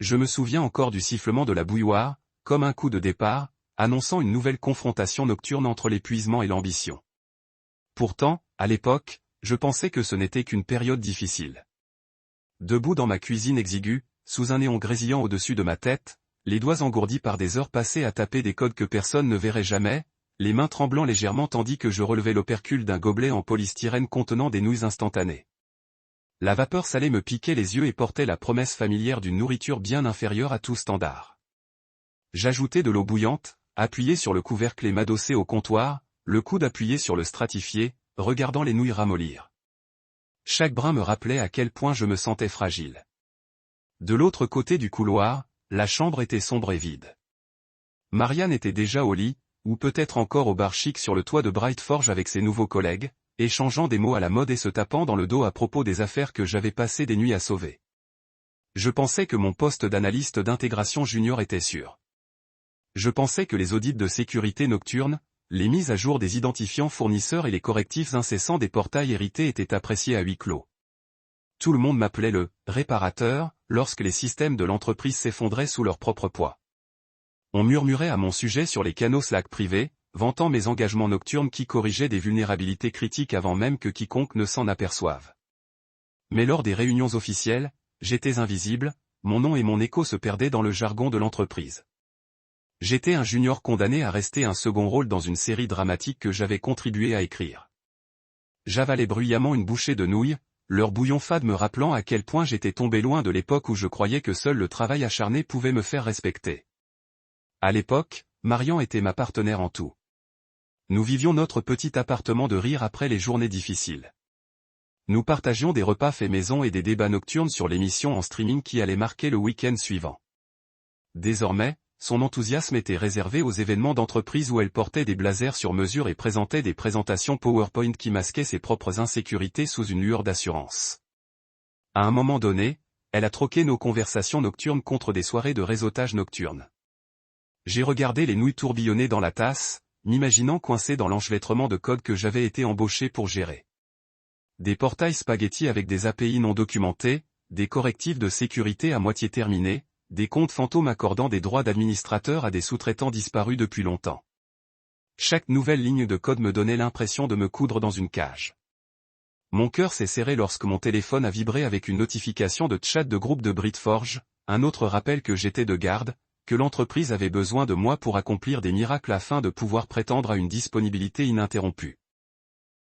je me souviens encore du sifflement de la bouilloire, comme un coup de départ, annonçant une nouvelle confrontation nocturne entre l'épuisement et l'ambition. Pourtant, à l'époque, je pensais que ce n'était qu'une période difficile. Debout dans ma cuisine exiguë, sous un néon grésillant au-dessus de ma tête, les doigts engourdis par des heures passées à taper des codes que personne ne verrait jamais, les mains tremblant légèrement tandis que je relevais l'opercule d'un gobelet en polystyrène contenant des nouilles instantanées. La vapeur salée me piquait les yeux et portait la promesse familière d'une nourriture bien inférieure à tout standard. J'ajoutais de l'eau bouillante, appuyé sur le couvercle et m'adossais au comptoir, le coude appuyé sur le stratifié, regardant les nouilles ramollir. Chaque brin me rappelait à quel point je me sentais fragile. De l'autre côté du couloir, la chambre était sombre et vide. Marianne était déjà au lit, ou peut-être encore au bar chic sur le toit de Bright Forge avec ses nouveaux collègues, échangeant des mots à la mode et se tapant dans le dos à propos des affaires que j'avais passé des nuits à sauver. Je pensais que mon poste d'analyste d'intégration junior était sûr. Je pensais que les audits de sécurité nocturne, les mises à jour des identifiants fournisseurs et les correctifs incessants des portails hérités étaient appréciés à huis clos. Tout le monde m'appelait le « réparateur » lorsque les systèmes de l'entreprise s'effondraient sous leur propre poids. On murmurait à mon sujet sur les canaux Slack privés, vantant mes engagements nocturnes qui corrigeaient des vulnérabilités critiques avant même que quiconque ne s'en aperçoive. Mais lors des réunions officielles, j'étais invisible, mon nom et mon écho se perdaient dans le jargon de l'entreprise. J'étais un junior condamné à rester un second rôle dans une série dramatique que j'avais contribué à écrire. J'avalais bruyamment une bouchée de nouilles, leur bouillon fade me rappelant à quel point j'étais tombé loin de l'époque où je croyais que seul le travail acharné pouvait me faire respecter. À l'époque, Marian était ma partenaire en tout. Nous vivions notre petit appartement de rire après les journées difficiles. Nous partagions des repas faits maison et des débats nocturnes sur l'émission en streaming qui allait marquer le week-end suivant. Désormais, son enthousiasme était réservé aux événements d'entreprise où elle portait des blazers sur mesure et présentait des présentations PowerPoint qui masquaient ses propres insécurités sous une lueur d'assurance. À un moment donné, elle a troqué nos conversations nocturnes contre des soirées de réseautage nocturne. J'ai regardé les nouilles tourbillonner dans la tasse, m'imaginant coincé dans l'enchevêtrement de code que j'avais été embauché pour gérer. Des portails spaghetti avec des API non documentés, des correctifs de sécurité à moitié terminés, des comptes fantômes accordant des droits d'administrateur à des sous-traitants disparus depuis longtemps. Chaque nouvelle ligne de code me donnait l'impression de me coudre dans une cage. Mon cœur s'est serré lorsque mon téléphone a vibré avec une notification de chat de groupe de Bright Forge, un autre rappel que j'étais de garde, que l'entreprise avait besoin de moi pour accomplir des miracles afin de pouvoir prétendre à une disponibilité ininterrompue.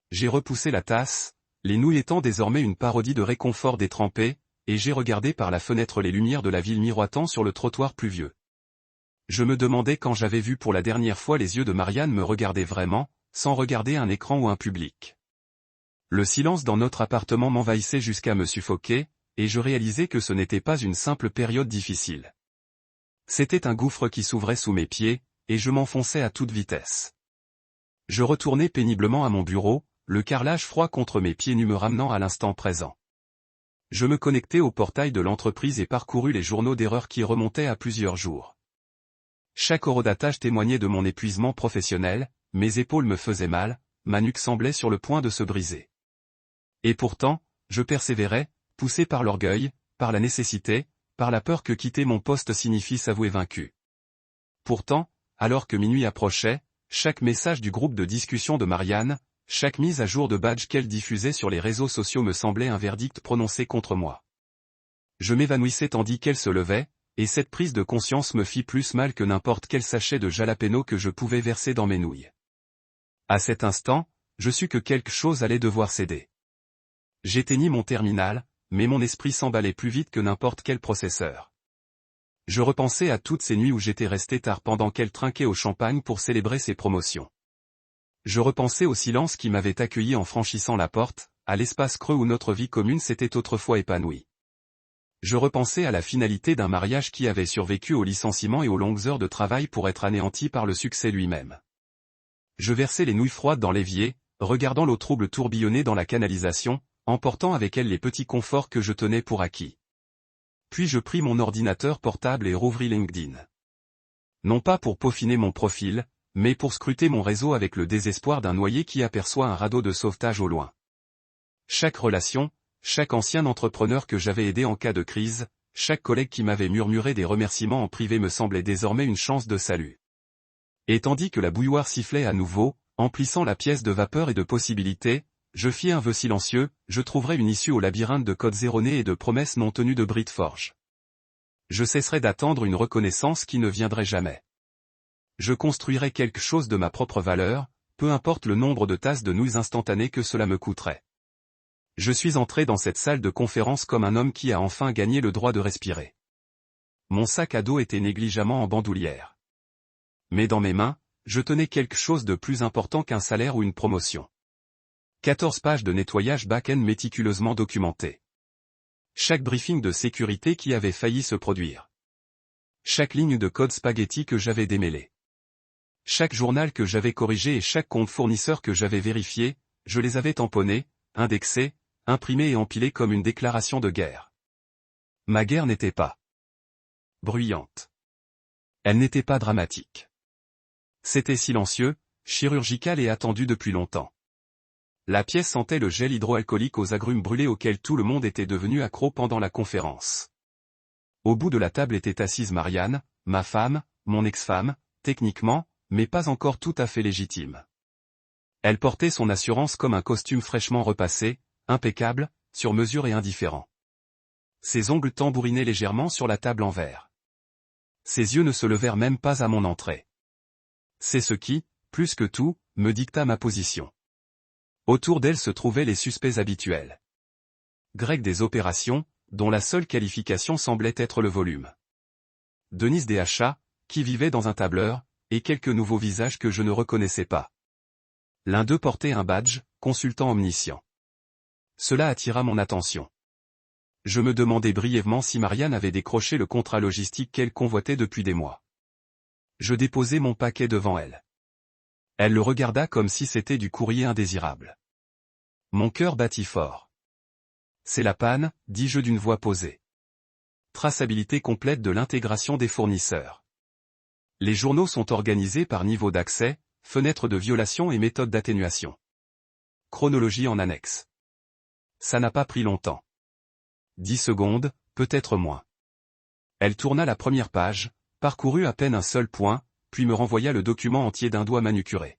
J'ai repoussé la tasse, les nouilles étant désormais une parodie de réconfort détrempé, et j'ai regardé par la fenêtre les lumières de la ville miroitant sur le trottoir pluvieux. Je me demandais quand j'avais vu pour la dernière fois les yeux de Marianne me regarder vraiment, sans regarder un écran ou un public. Le silence dans notre appartement m'envahissait jusqu'à me suffoquer, et je réalisais que ce n'était pas une simple période difficile. C'était un gouffre qui s'ouvrait sous mes pieds, et je m'enfonçais à toute vitesse. Je retournai péniblement à mon bureau, le carrelage froid contre mes pieds nus me ramenant à l'instant présent. Je me connectai au portail de l'entreprise et parcourus les journaux d'erreurs qui remontaient à plusieurs jours. Chaque horodatage témoignait de mon épuisement professionnel, mes épaules me faisaient mal, ma nuque semblait sur le point de se briser. Et pourtant, je persévérais, poussé par l'orgueil, par la nécessité, par la peur que quitter mon poste signifie s'avouer vaincu. Pourtant, alors que minuit approchait, chaque message du groupe de discussion de Marianne, chaque mise à jour de badge qu'elle diffusait sur les réseaux sociaux me semblait un verdict prononcé contre moi. Je m'évanouissais tandis qu'elle se levait, et cette prise de conscience me fit plus mal que n'importe quel sachet de jalapeno que je pouvais verser dans mes nouilles. À cet instant, je sus que quelque chose allait devoir céder. J'éteignis mon terminal, mais mon esprit s'emballait plus vite que n'importe quel processeur. Je repensais à toutes ces nuits où j'étais resté tard pendant qu'elle trinquait au champagne pour célébrer ses promotions. Je repensais au silence qui m'avait accueilli en franchissant la porte, à l'espace creux où notre vie commune s'était autrefois épanouie. Je repensais à la finalité d'un mariage qui avait survécu au licenciement et aux longues heures de travail pour être anéanti par le succès lui-même. Je versai les nouilles froides dans l'évier, regardant l'eau trouble tourbillonner dans la canalisation, emportant avec elle les petits conforts que je tenais pour acquis. Puis je pris mon ordinateur portable et rouvris LinkedIn. Non pas pour peaufiner mon profil, mais pour scruter mon réseau avec le désespoir d'un noyé qui aperçoit un radeau de sauvetage au loin. Chaque relation, chaque ancien entrepreneur que j'avais aidé en cas de crise, chaque collègue qui m'avait murmuré des remerciements en privé me semblait désormais une chance de salut. Et tandis que la bouilloire sifflait à nouveau, emplissant la pièce de vapeur et de possibilités, je fis un vœu silencieux, je trouverai une issue au labyrinthe de codes erronés et de promesses non tenues de Britforge. Je cesserai d'attendre une reconnaissance qui ne viendrait jamais. Je construirai quelque chose de ma propre valeur, peu importe le nombre de tasses de nouilles instantanées que cela me coûterait. Je suis entré dans cette salle de conférence comme un homme qui a enfin gagné le droit de respirer. Mon sac à dos était négligemment en bandoulière. Mais dans mes mains, je tenais quelque chose de plus important qu'un salaire ou une promotion. 14 pages de nettoyage back-end méticuleusement documentées. Chaque briefing de sécurité qui avait failli se produire. Chaque ligne de code spaghetti que j'avais démêlée. Chaque journal que j'avais corrigé et chaque compte fournisseur que j'avais vérifié, je les avais tamponnés, indexés, imprimés et empilés comme une déclaration de guerre. Ma guerre n'était pas bruyante. Elle n'était pas dramatique. C'était silencieux, chirurgical et attendu depuis longtemps. La pièce sentait le gel hydroalcoolique aux agrumes brûlés auquel tout le monde était devenu accro pendant la conférence. Au bout de la table était assise Marianne, ma femme, mon ex-femme, techniquement, mais pas encore tout à fait légitime. Elle portait son assurance comme un costume fraîchement repassé, impeccable, sur mesure et indifférent. Ses ongles tambourinaient légèrement sur la table en verre. Ses yeux ne se levèrent même pas à mon entrée. C'est ce qui, plus que tout, me dicta ma position. Autour d'elle se trouvaient les suspects habituels. Greg des opérations, dont la seule qualification semblait être le volume. Denise des achats, qui vivait dans un tableur, et quelques nouveaux visages que je ne reconnaissais pas. L'un d'eux portait un badge, consultant omniscient. Cela attira mon attention. Je me demandais brièvement si Marianne avait décroché le contrat logistique qu'elle convoitait depuis des mois. Je déposai mon paquet devant elle. Elle le regarda comme si c'était du courrier indésirable. Mon cœur battit fort. C'est la panne, dis-je d'une voix posée. Traçabilité complète de l'intégration des fournisseurs. Les journaux sont organisés par niveau d'accès, fenêtre de violation et méthode d'atténuation. Chronologie en annexe. Ça n'a pas pris longtemps. 10 secondes, peut-être moins. Elle tourna la première page, parcourut à peine un seul point, puis me renvoya le document entier d'un doigt manucuré.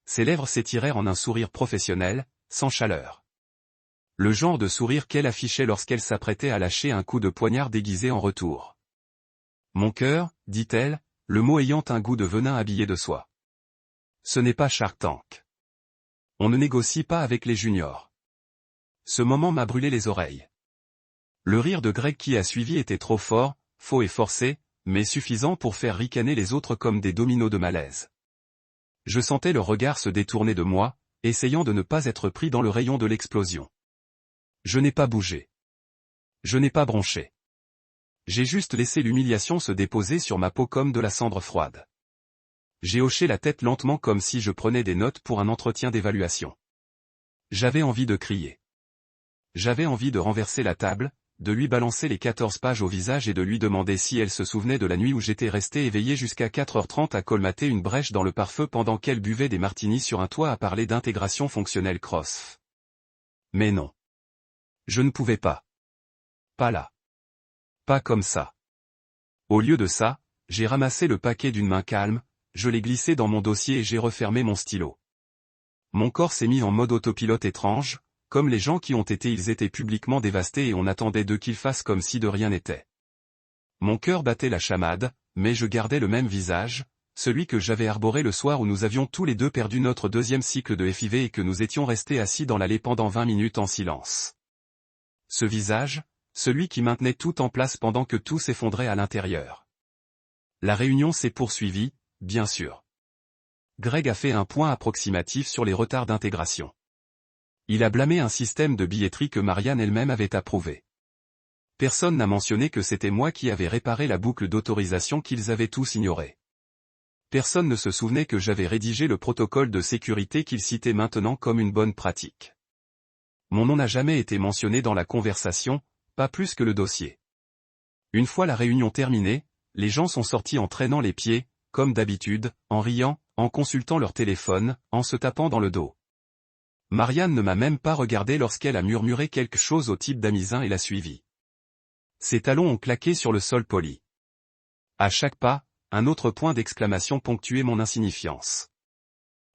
Ses lèvres s'étirèrent en un sourire professionnel, sans chaleur. Le genre de sourire qu'elle affichait lorsqu'elle s'apprêtait à lâcher un coup de poignard déguisé en retour. Mon cœur, dit-elle, le mot ayant un goût de venin habillé de soie. Ce n'est pas Shark Tank. On ne négocie pas avec les juniors. Ce moment m'a brûlé les oreilles. Le rire de Greg qui a suivi était trop fort, faux et forcé, mais suffisant pour faire ricaner les autres comme des dominos de malaise. Je sentais leur regard se détourner de moi, essayant de ne pas être pris dans le rayon de l'explosion. Je n'ai pas bougé. Je n'ai pas bronché. J'ai juste laissé l'humiliation se déposer sur ma peau comme de la cendre froide. J'ai hoché la tête lentement comme si je prenais des notes pour un entretien d'évaluation. J'avais envie de crier. J'avais envie de renverser la table, de lui balancer les 14 pages au visage et de lui demander si elle se souvenait de la nuit où j'étais resté éveillé jusqu'à 4h30 à colmater une brèche dans le pare-feu pendant qu'elle buvait des martinis sur un toit à parler d'intégration fonctionnelle cross. Mais non. Je ne pouvais pas. Pas là. Pas comme ça. Au lieu de ça, j'ai ramassé le paquet d'une main calme, je l'ai glissé dans mon dossier et j'ai refermé mon stylo. Mon corps s'est mis en mode autopilote étrange, comme les gens qui ont été ils étaient publiquement dévastés et on attendait d'eux qu'ils fassent comme si de rien n'était. Mon cœur battait la chamade, mais je gardais le même visage, celui que j'avais arboré le soir où nous avions tous les deux perdu notre deuxième cycle de FIV et que nous étions restés assis dans l'allée pendant 20 minutes en silence. Ce visage, celui qui maintenait tout en place pendant que tout s'effondrait à l'intérieur. La réunion s'est poursuivie, bien sûr. Greg a fait un point approximatif sur les retards d'intégration. Il a blâmé un système de billetterie que Marianne elle-même avait approuvé. Personne n'a mentionné que c'était moi qui avais réparé la boucle d'autorisation qu'ils avaient tous ignorée. Personne ne se souvenait que j'avais rédigé le protocole de sécurité qu'ils citaient maintenant comme une bonne pratique. Mon nom n'a jamais été mentionné dans la conversation, pas plus que le dossier. Une fois la réunion terminée, les gens sont sortis en traînant les pieds, comme d'habitude, en riant, en consultant leur téléphone, en se tapant dans le dos. Marianne ne m'a même pas regardé lorsqu'elle a murmuré quelque chose au type d'Amisin et l'a suivi. Ses talons ont claqué sur le sol poli. À chaque pas, un autre point d'exclamation ponctuait mon insignifiance.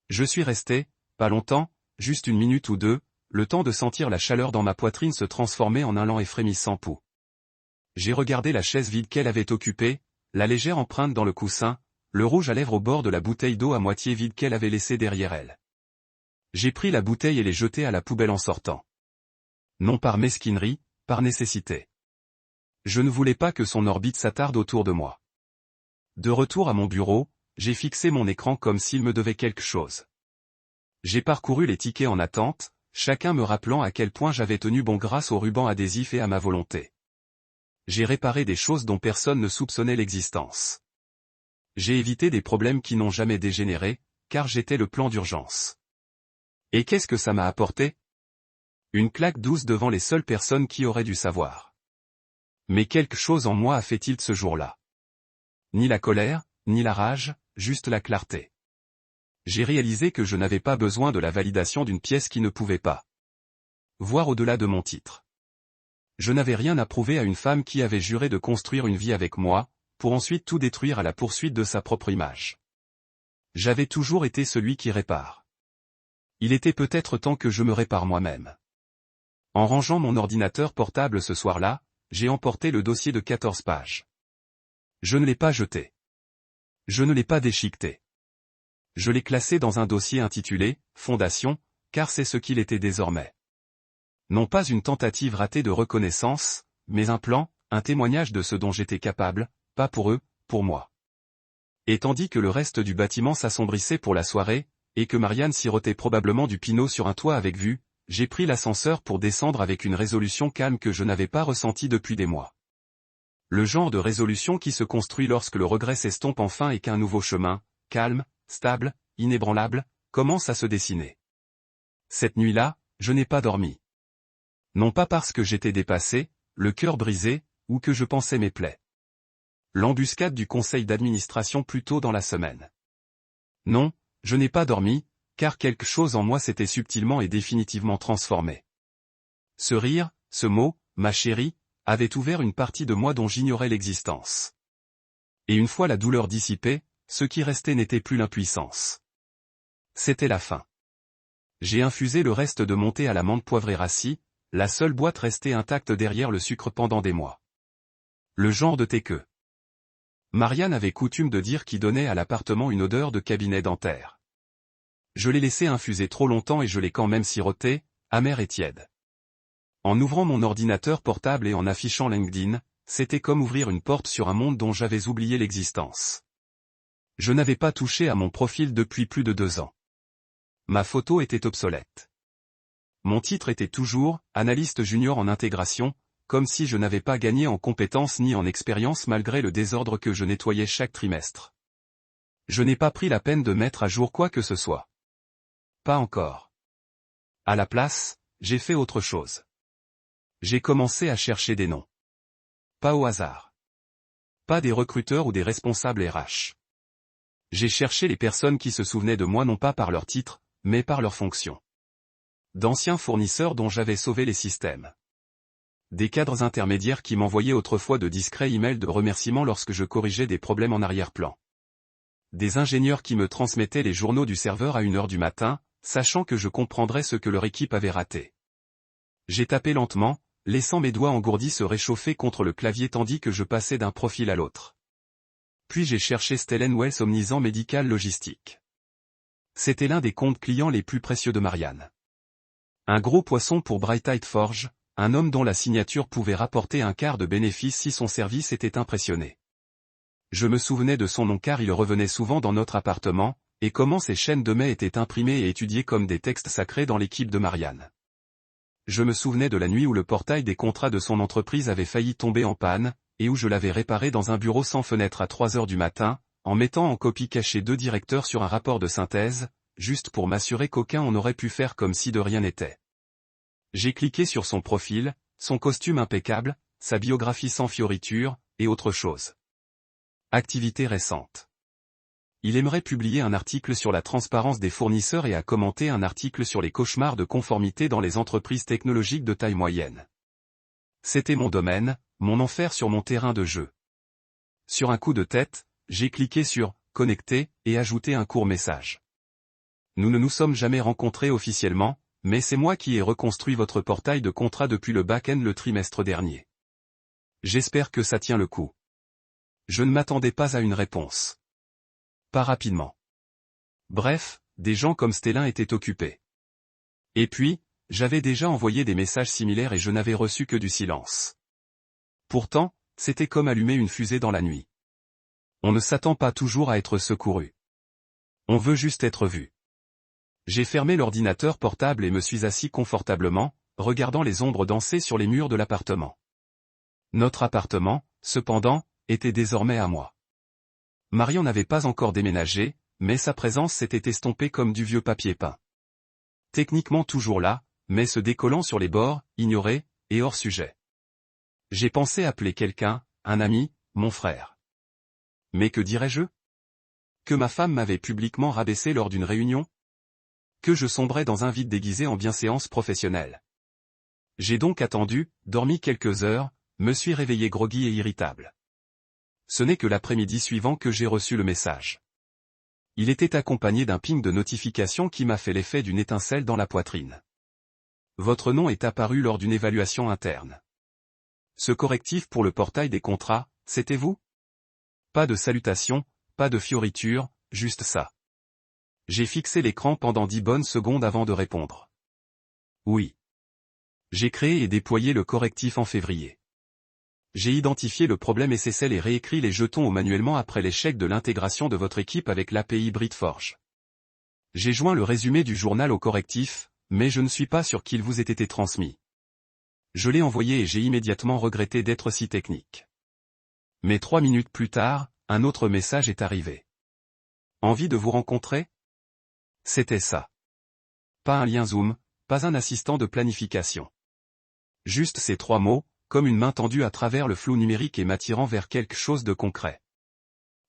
Je suis resté, pas longtemps, juste une minute ou deux, le temps de sentir la chaleur dans ma poitrine se transformer en un lent et frémissant pouls. J'ai regardé la chaise vide qu'elle avait occupée, la légère empreinte dans le coussin, le rouge à lèvres au bord de la bouteille d'eau à moitié vide qu'elle avait laissée derrière elle. J'ai pris la bouteille et l'ai jetée à la poubelle en sortant. Non par mesquinerie, par nécessité. Je ne voulais pas que son orbite s'attarde autour de moi. De retour à mon bureau, j'ai fixé mon écran comme s'il me devait quelque chose. J'ai parcouru les tickets en attente, chacun me rappelant à quel point j'avais tenu bon grâce au ruban adhésif et à ma volonté. J'ai réparé des choses dont personne ne soupçonnait l'existence. J'ai évité des problèmes qui n'ont jamais dégénéré, car j'étais le plan d'urgence. Et qu'est-ce que ça m'a apporté? Une claque douce devant les seules personnes qui auraient dû savoir. Mais quelque chose en moi a fait tilt ce jour-là. Ni la colère, ni la rage, juste la clarté. J'ai réalisé que je n'avais pas besoin de la validation d'une pièce qui ne pouvait pas voir au-delà de mon titre. Je n'avais rien à prouver à une femme qui avait juré de construire une vie avec moi, pour ensuite tout détruire à la poursuite de sa propre image. J'avais toujours été celui qui répare. Il était peut-être temps que je me répare moi-même. En rangeant mon ordinateur portable ce soir-là, j'ai emporté le dossier de 14 pages. Je ne l'ai pas jeté. Je ne l'ai pas déchiqueté. Je l'ai classé dans un dossier intitulé « Fondation », car c'est ce qu'il était désormais. Non pas une tentative ratée de reconnaissance, mais un plan, un témoignage de ce dont j'étais capable, pas pour eux, pour moi. Et tandis que le reste du bâtiment s'assombrissait pour la soirée, et que Marianne sirotait probablement du pinot sur un toit avec vue, j'ai pris l'ascenseur pour descendre avec une résolution calme que je n'avais pas ressentie depuis des mois. Le genre de résolution qui se construit lorsque le regret s'estompe enfin et qu'un nouveau chemin, calme, stable, inébranlable, commence à se dessiner. Cette nuit-là, je n'ai pas dormi. Non pas parce que j'étais dépassé, le cœur brisé, ou que je pensais mes plaies. L'embuscade du conseil d'administration plus tôt dans la semaine. Non, je n'ai pas dormi, car quelque chose en moi s'était subtilement et définitivement transformé. Ce rire, ce mot, ma chérie, avait ouvert une partie de moi dont j'ignorais l'existence. Et une fois la douleur dissipée, ce qui restait n'était plus l'impuissance. C'était la faim. J'ai infusé le reste de mon thé à la menthe poivrée rassis, la seule boîte restée intacte derrière le sucre pendant des mois. Le genre de thé que Marianne avait coutume de dire qui donnait à l'appartement une odeur de cabinet dentaire. Je l'ai laissé infuser trop longtemps et je l'ai quand même siroté, amer et tiède. En ouvrant mon ordinateur portable et en affichant LinkedIn, c'était comme ouvrir une porte sur un monde dont j'avais oublié l'existence. Je n'avais pas touché à mon profil depuis plus de 2 ans. Ma photo était obsolète. Mon titre était toujours « Analyste junior en intégration », comme si je n'avais pas gagné en compétences ni en expérience malgré le désordre que je nettoyais chaque trimestre. Je n'ai pas pris la peine de mettre à jour quoi que ce soit. Pas encore. À la place, j'ai fait autre chose. J'ai commencé à chercher des noms. Pas au hasard. Pas des recruteurs ou des responsables RH. J'ai cherché les personnes qui se souvenaient de moi non pas par leur titre, mais par leur fonction. D'anciens fournisseurs dont j'avais sauvé les systèmes. Des cadres intermédiaires qui m'envoyaient autrefois de discrets emails de remerciements lorsque je corrigeais des problèmes en arrière-plan. Des ingénieurs qui me transmettaient les journaux du serveur à 1h du matin, sachant que je comprendrais ce que leur équipe avait raté. J'ai tapé lentement, laissant mes doigts engourdis se réchauffer contre le clavier tandis que je passais d'un profil à l'autre. Puis j'ai cherché Stellan Wells Omnisant Médical Logistique. C'était l'un des comptes clients les plus précieux de Marianne. Un gros poisson pour Bright Forge, un homme dont la signature pouvait rapporter un quart de bénéfice si son service était impressionné. Je me souvenais de son nom car il revenait souvent dans notre appartement, et comment ses chaînes de mai étaient imprimées et étudiées comme des textes sacrés dans l'équipe de Marianne. Je me souvenais de la nuit où le portail des contrats de son entreprise avait failli tomber en panne, et où je l'avais réparé dans un bureau sans fenêtre à 3h du matin, en mettant en copie cachée 2 directeurs sur un rapport de synthèse, juste pour m'assurer qu'aucun en aurait pu faire comme si de rien n'était. J'ai cliqué sur son profil, son costume impeccable, sa biographie sans fioriture, et autre chose. Activité récente. Il aimerait publier un article sur la transparence des fournisseurs et a commenté un article sur les cauchemars de conformité dans les entreprises technologiques de taille moyenne. C'était mon domaine, mon enfer sur mon terrain de jeu. Sur un coup de tête, j'ai cliqué sur « Connecter » et ajouté un court message. Nous ne nous sommes jamais rencontrés officiellement, mais c'est moi qui ai reconstruit votre portail de contrat depuis le back-end le trimestre dernier. J'espère que ça tient le coup. Je ne m'attendais pas à une réponse. Pas rapidement. Bref, des gens comme Stellin étaient occupés. Et puis, j'avais déjà envoyé des messages similaires et je n'avais reçu que du silence. Pourtant, c'était comme allumer une fusée dans la nuit. On ne s'attend pas toujours à être secouru. On veut juste être vu. J'ai fermé l'ordinateur portable et me suis assis confortablement, regardant les ombres danser sur les murs de l'appartement. Notre appartement, cependant, était désormais à moi. Marion n'avait pas encore déménagé, mais sa présence s'était estompée comme du vieux papier peint. Techniquement toujours là, mais se décollant sur les bords, ignoré, et hors sujet. J'ai pensé appeler quelqu'un, un ami, mon frère. Mais que dirais-je? Que ma femme m'avait publiquement rabaissé lors d'une réunion? Que je sombrais dans un vide déguisé en bienséance professionnelle. J'ai donc attendu, dormi quelques heures, me suis réveillé groggy et irritable. Ce n'est que l'après-midi suivant que j'ai reçu le message. Il était accompagné d'un ping de notification qui m'a fait l'effet d'une étincelle dans la poitrine. Votre nom est apparu lors d'une évaluation interne. Ce correctif pour le portail des contrats, c'était vous? Pas de salutations, pas de fioritures, juste ça. J'ai fixé l'écran pendant 10 bonnes secondes avant de répondre. Oui. J'ai créé et déployé le correctif en février. J'ai identifié le problème SSL et réécrit les jetons manuellement après l'échec de l'intégration de votre équipe avec l'API BritForge. J'ai joint le résumé du journal au correctif, mais je ne suis pas sûr qu'il vous ait été transmis. Je l'ai envoyé et j'ai immédiatement regretté d'être si technique. Mais 3 minutes plus tard, un autre message est arrivé. Envie de vous rencontrer? C'était ça. Pas un lien Zoom, pas un assistant de planification. Juste ces 3 mots, comme une main tendue à travers le flou numérique et m'attirant vers quelque chose de concret.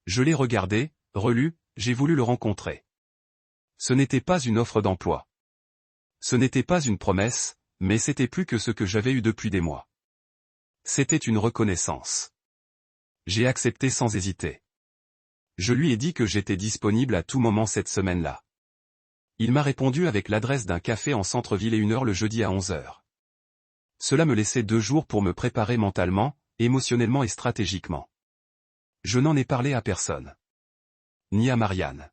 Je l'ai regardé, relu, j'ai voulu le rencontrer. Ce n'était pas une offre d'emploi. Ce n'était pas une promesse, mais c'était plus que ce que j'avais eu depuis des mois. C'était une reconnaissance. J'ai accepté sans hésiter. Je lui ai dit que j'étais disponible à tout moment cette semaine-là. Il m'a répondu avec l'adresse d'un café en centre-ville et 1 heure le jeudi à 11h. Cela me laissait 2 jours pour me préparer mentalement, émotionnellement et stratégiquement. Je n'en ai parlé à personne. Ni à Marianne.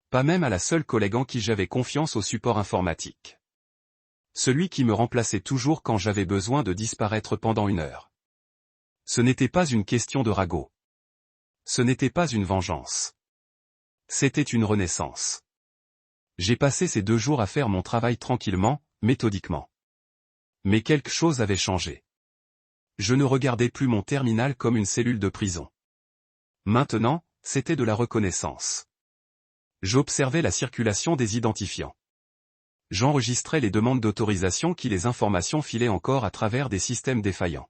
Pas même à la seule collègue en qui j'avais confiance au support informatique. Celui qui me remplaçait toujours quand j'avais besoin de disparaître pendant 1 heure. Ce n'était pas une question de ragot. Ce n'était pas une vengeance. C'était une renaissance. J'ai passé ces 2 jours à faire mon travail tranquillement, méthodiquement. Mais quelque chose avait changé. Je ne regardais plus mon terminal comme une cellule de prison. Maintenant, c'était de la reconnaissance. J'observais la circulation des identifiants. J'enregistrais les demandes d'autorisation qui les informations filaient encore à travers des systèmes défaillants.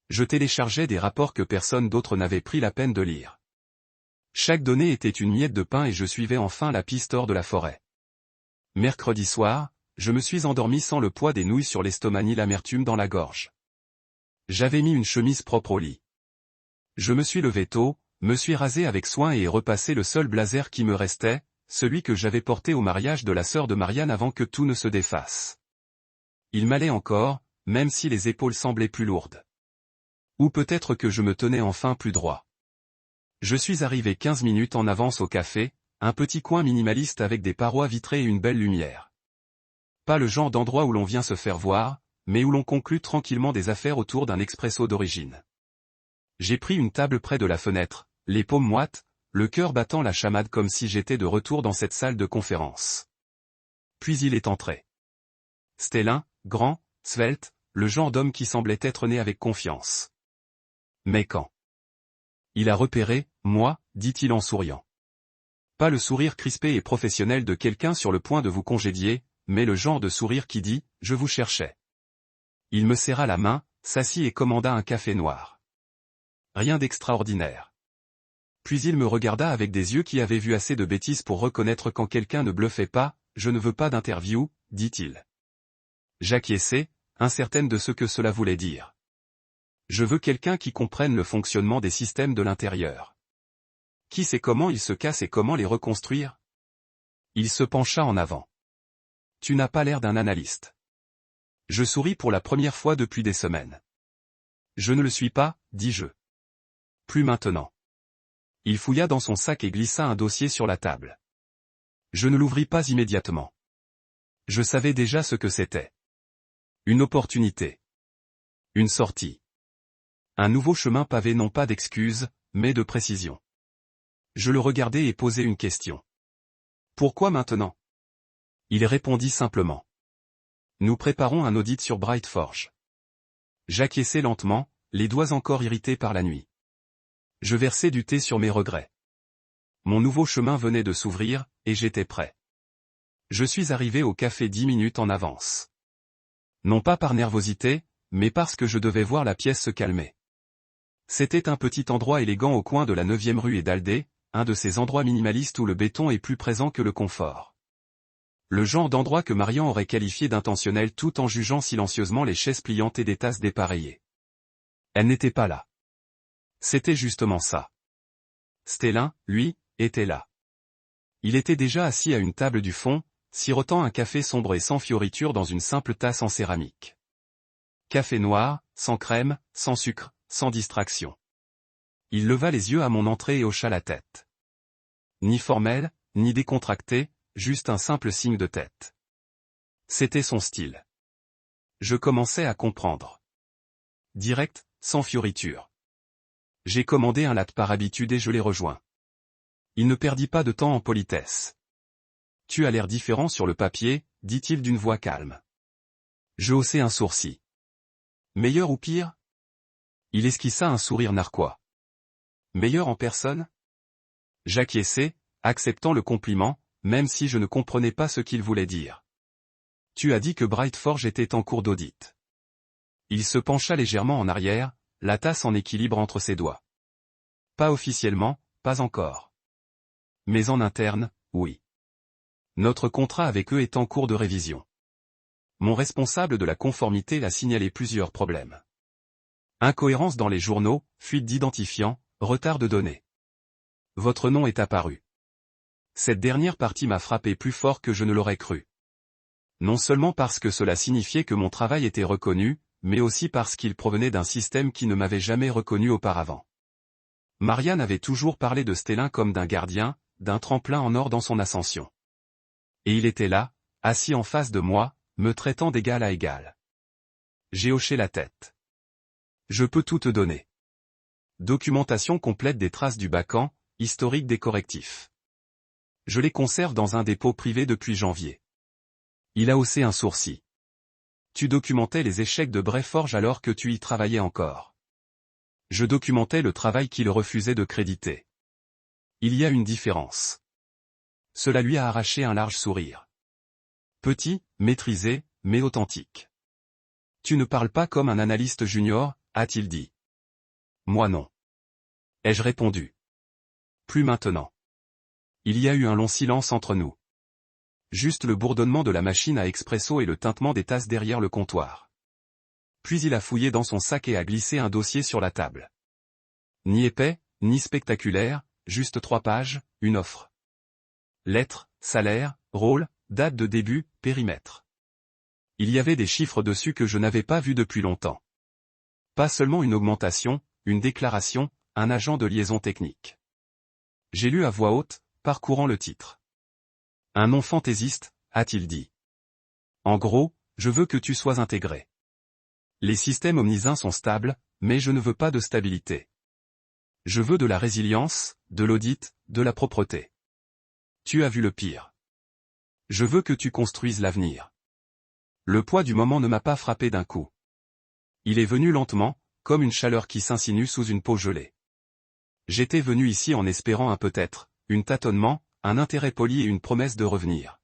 Je téléchargeais des rapports que personne d'autre n'avait pris la peine de lire. Chaque donnée était une miette de pain et je suivais enfin la piste hors de la forêt. Mercredi soir, je me suis endormi sans le poids des nouilles sur l'estomac ni l'amertume dans la gorge. J'avais mis une chemise propre au lit. Je me suis levé tôt, me suis rasé avec soin et ai repassé le seul blazer qui me restait, celui que j'avais porté au mariage de la sœur de Marianne avant que tout ne se défasse. Il m'allait encore, même si les épaules semblaient plus lourdes. Ou peut-être que je me tenais enfin plus droit. Je suis arrivé 15 minutes en avance au café, un petit coin minimaliste avec des parois vitrées et une belle lumière. Pas le genre d'endroit où l'on vient se faire voir, mais où l'on conclut tranquillement des affaires autour d'un expresso d'origine. J'ai pris une table près de la fenêtre, les paumes moites, le cœur battant la chamade comme si j'étais de retour dans cette salle de conférence. Puis il est entré. Stellin, grand, svelte, le genre d'homme qui semblait être né avec confiance. Mais quand il a repéré, moi, dit-il en souriant. Pas le sourire crispé et professionnel de quelqu'un sur le point de vous congédier, mais le genre de sourire qui dit « je vous cherchais ». Il me serra la main, s'assit et commanda un café noir. Rien d'extraordinaire. Puis il me regarda avec des yeux qui avaient vu assez de bêtises pour reconnaître quand quelqu'un ne bluffait pas, « je ne veux pas d'interview », dit-il. J'acquiesçai, incertaine de ce que cela voulait dire. Je veux quelqu'un qui comprenne le fonctionnement des systèmes de l'intérieur. Qui sait comment ils se cassent et comment les reconstruire? Il se pencha en avant. Tu n'as pas l'air d'un analyste. Je souris pour la première fois depuis des semaines. Je ne le suis pas, dis-je. Plus maintenant. Il fouilla dans son sac et glissa un dossier sur la table. Je ne l'ouvris pas immédiatement. Je savais déjà ce que c'était. Une opportunité. Une sortie. Un nouveau chemin pavé non pas d'excuses, mais de précision. Je le regardai et posai une question. Pourquoi maintenant? Il répondit simplement. Nous préparons un audit sur Bright Forge. J'acquiesçai lentement, les doigts encore irrités par la nuit. Je versai du thé sur mes regrets. Mon nouveau chemin venait de s'ouvrir, et j'étais prêt. Je suis arrivé au café 10 minutes en avance. Non pas par nervosité, mais parce que je devais voir la pièce se calmer. C'était un petit endroit élégant au coin de la 9e rue et d'Aldé, un de ces endroits minimalistes où le béton est plus présent que le confort. Le genre d'endroit que Marian aurait qualifié d'intentionnel tout en jugeant silencieusement les chaises pliantes et des tasses dépareillées. Elle n'était pas là. C'était justement ça. Stellin, lui, était là. Il était déjà assis à une table du fond, sirotant un café sombre et sans fioriture dans une simple tasse en céramique. Café noir, sans crème, sans sucre, sans distraction. Il leva les yeux à mon entrée et hocha la tête. Ni formel, ni décontracté, juste un simple signe de tête. C'était son style. Je commençais à comprendre. Direct, sans fioriture. J'ai commandé un latte par habitude et je l'ai rejoint. Il ne perdit pas de temps en politesse. Tu as l'air différent sur le papier, dit-il d'une voix calme. Je haussai un sourcil. Meilleur ou pire? Il esquissa un sourire narquois. Meilleur en personne? J'acquiesçai, acceptant le compliment, même si je ne comprenais pas ce qu'il voulait dire. Tu as dit que Bright Forge était en cours d'audit. Il se pencha légèrement en arrière, la tasse en équilibre entre ses doigts. Pas officiellement, pas encore. Mais en interne, oui. Notre contrat avec eux est en cours de révision. Mon responsable de la conformité a signalé plusieurs problèmes. Incohérence dans les journaux, fuite d'identifiants, retard de données. Votre nom est apparu. Cette dernière partie m'a frappé plus fort que je ne l'aurais cru. Non seulement parce que cela signifiait que mon travail était reconnu, mais aussi parce qu'il provenait d'un système qui ne m'avait jamais reconnu auparavant. Marianne avait toujours parlé de Stellin comme d'un gardien, d'un tremplin en or dans son ascension. Et il était là, assis en face de moi, me traitant d'égal à égal. J'ai hoché la tête. Je peux tout te donner. Documentation complète des traces du Bacan, historique des correctifs. Je les conserve dans un dépôt privé depuis janvier. Il a haussé un sourcil. Tu documentais les échecs de Brayforge alors que tu y travaillais encore. Je documentais le travail qu'il refusait de créditer. Il y a une différence. Cela lui a arraché un large sourire. Petit, maîtrisé, mais authentique. Tu ne parles pas comme un analyste junior, a-t-il dit. Moi non. Ai-je répondu. Plus maintenant. Il y a eu un long silence entre nous. Juste le bourdonnement de la machine à expresso et le tintement des tasses derrière le comptoir. Puis il a fouillé dans son sac et a glissé un dossier sur la table. Ni épais, ni spectaculaire, juste 3 pages, une offre. Lettres, salaire, rôle, date de début, périmètre. Il y avait des chiffres dessus que je n'avais pas vus depuis longtemps. Pas seulement une augmentation, une déclaration, un agent de liaison technique. J'ai lu à voix haute, parcourant le titre. Un nom fantaisiste, a-t-il dit. En gros, je veux que tu sois intégré. Les systèmes omnisins sont stables, mais je ne veux pas de stabilité. Je veux de la résilience, de l'audit, de la propreté. Tu as vu le pire. Je veux que tu construises l'avenir. Le poids du moment ne m'a pas frappé d'un coup. Il est venu lentement, comme une chaleur qui s'insinue sous une peau gelée. J'étais venu ici en espérant un peut-être, un tâtonnement, un intérêt poli et une promesse de revenir.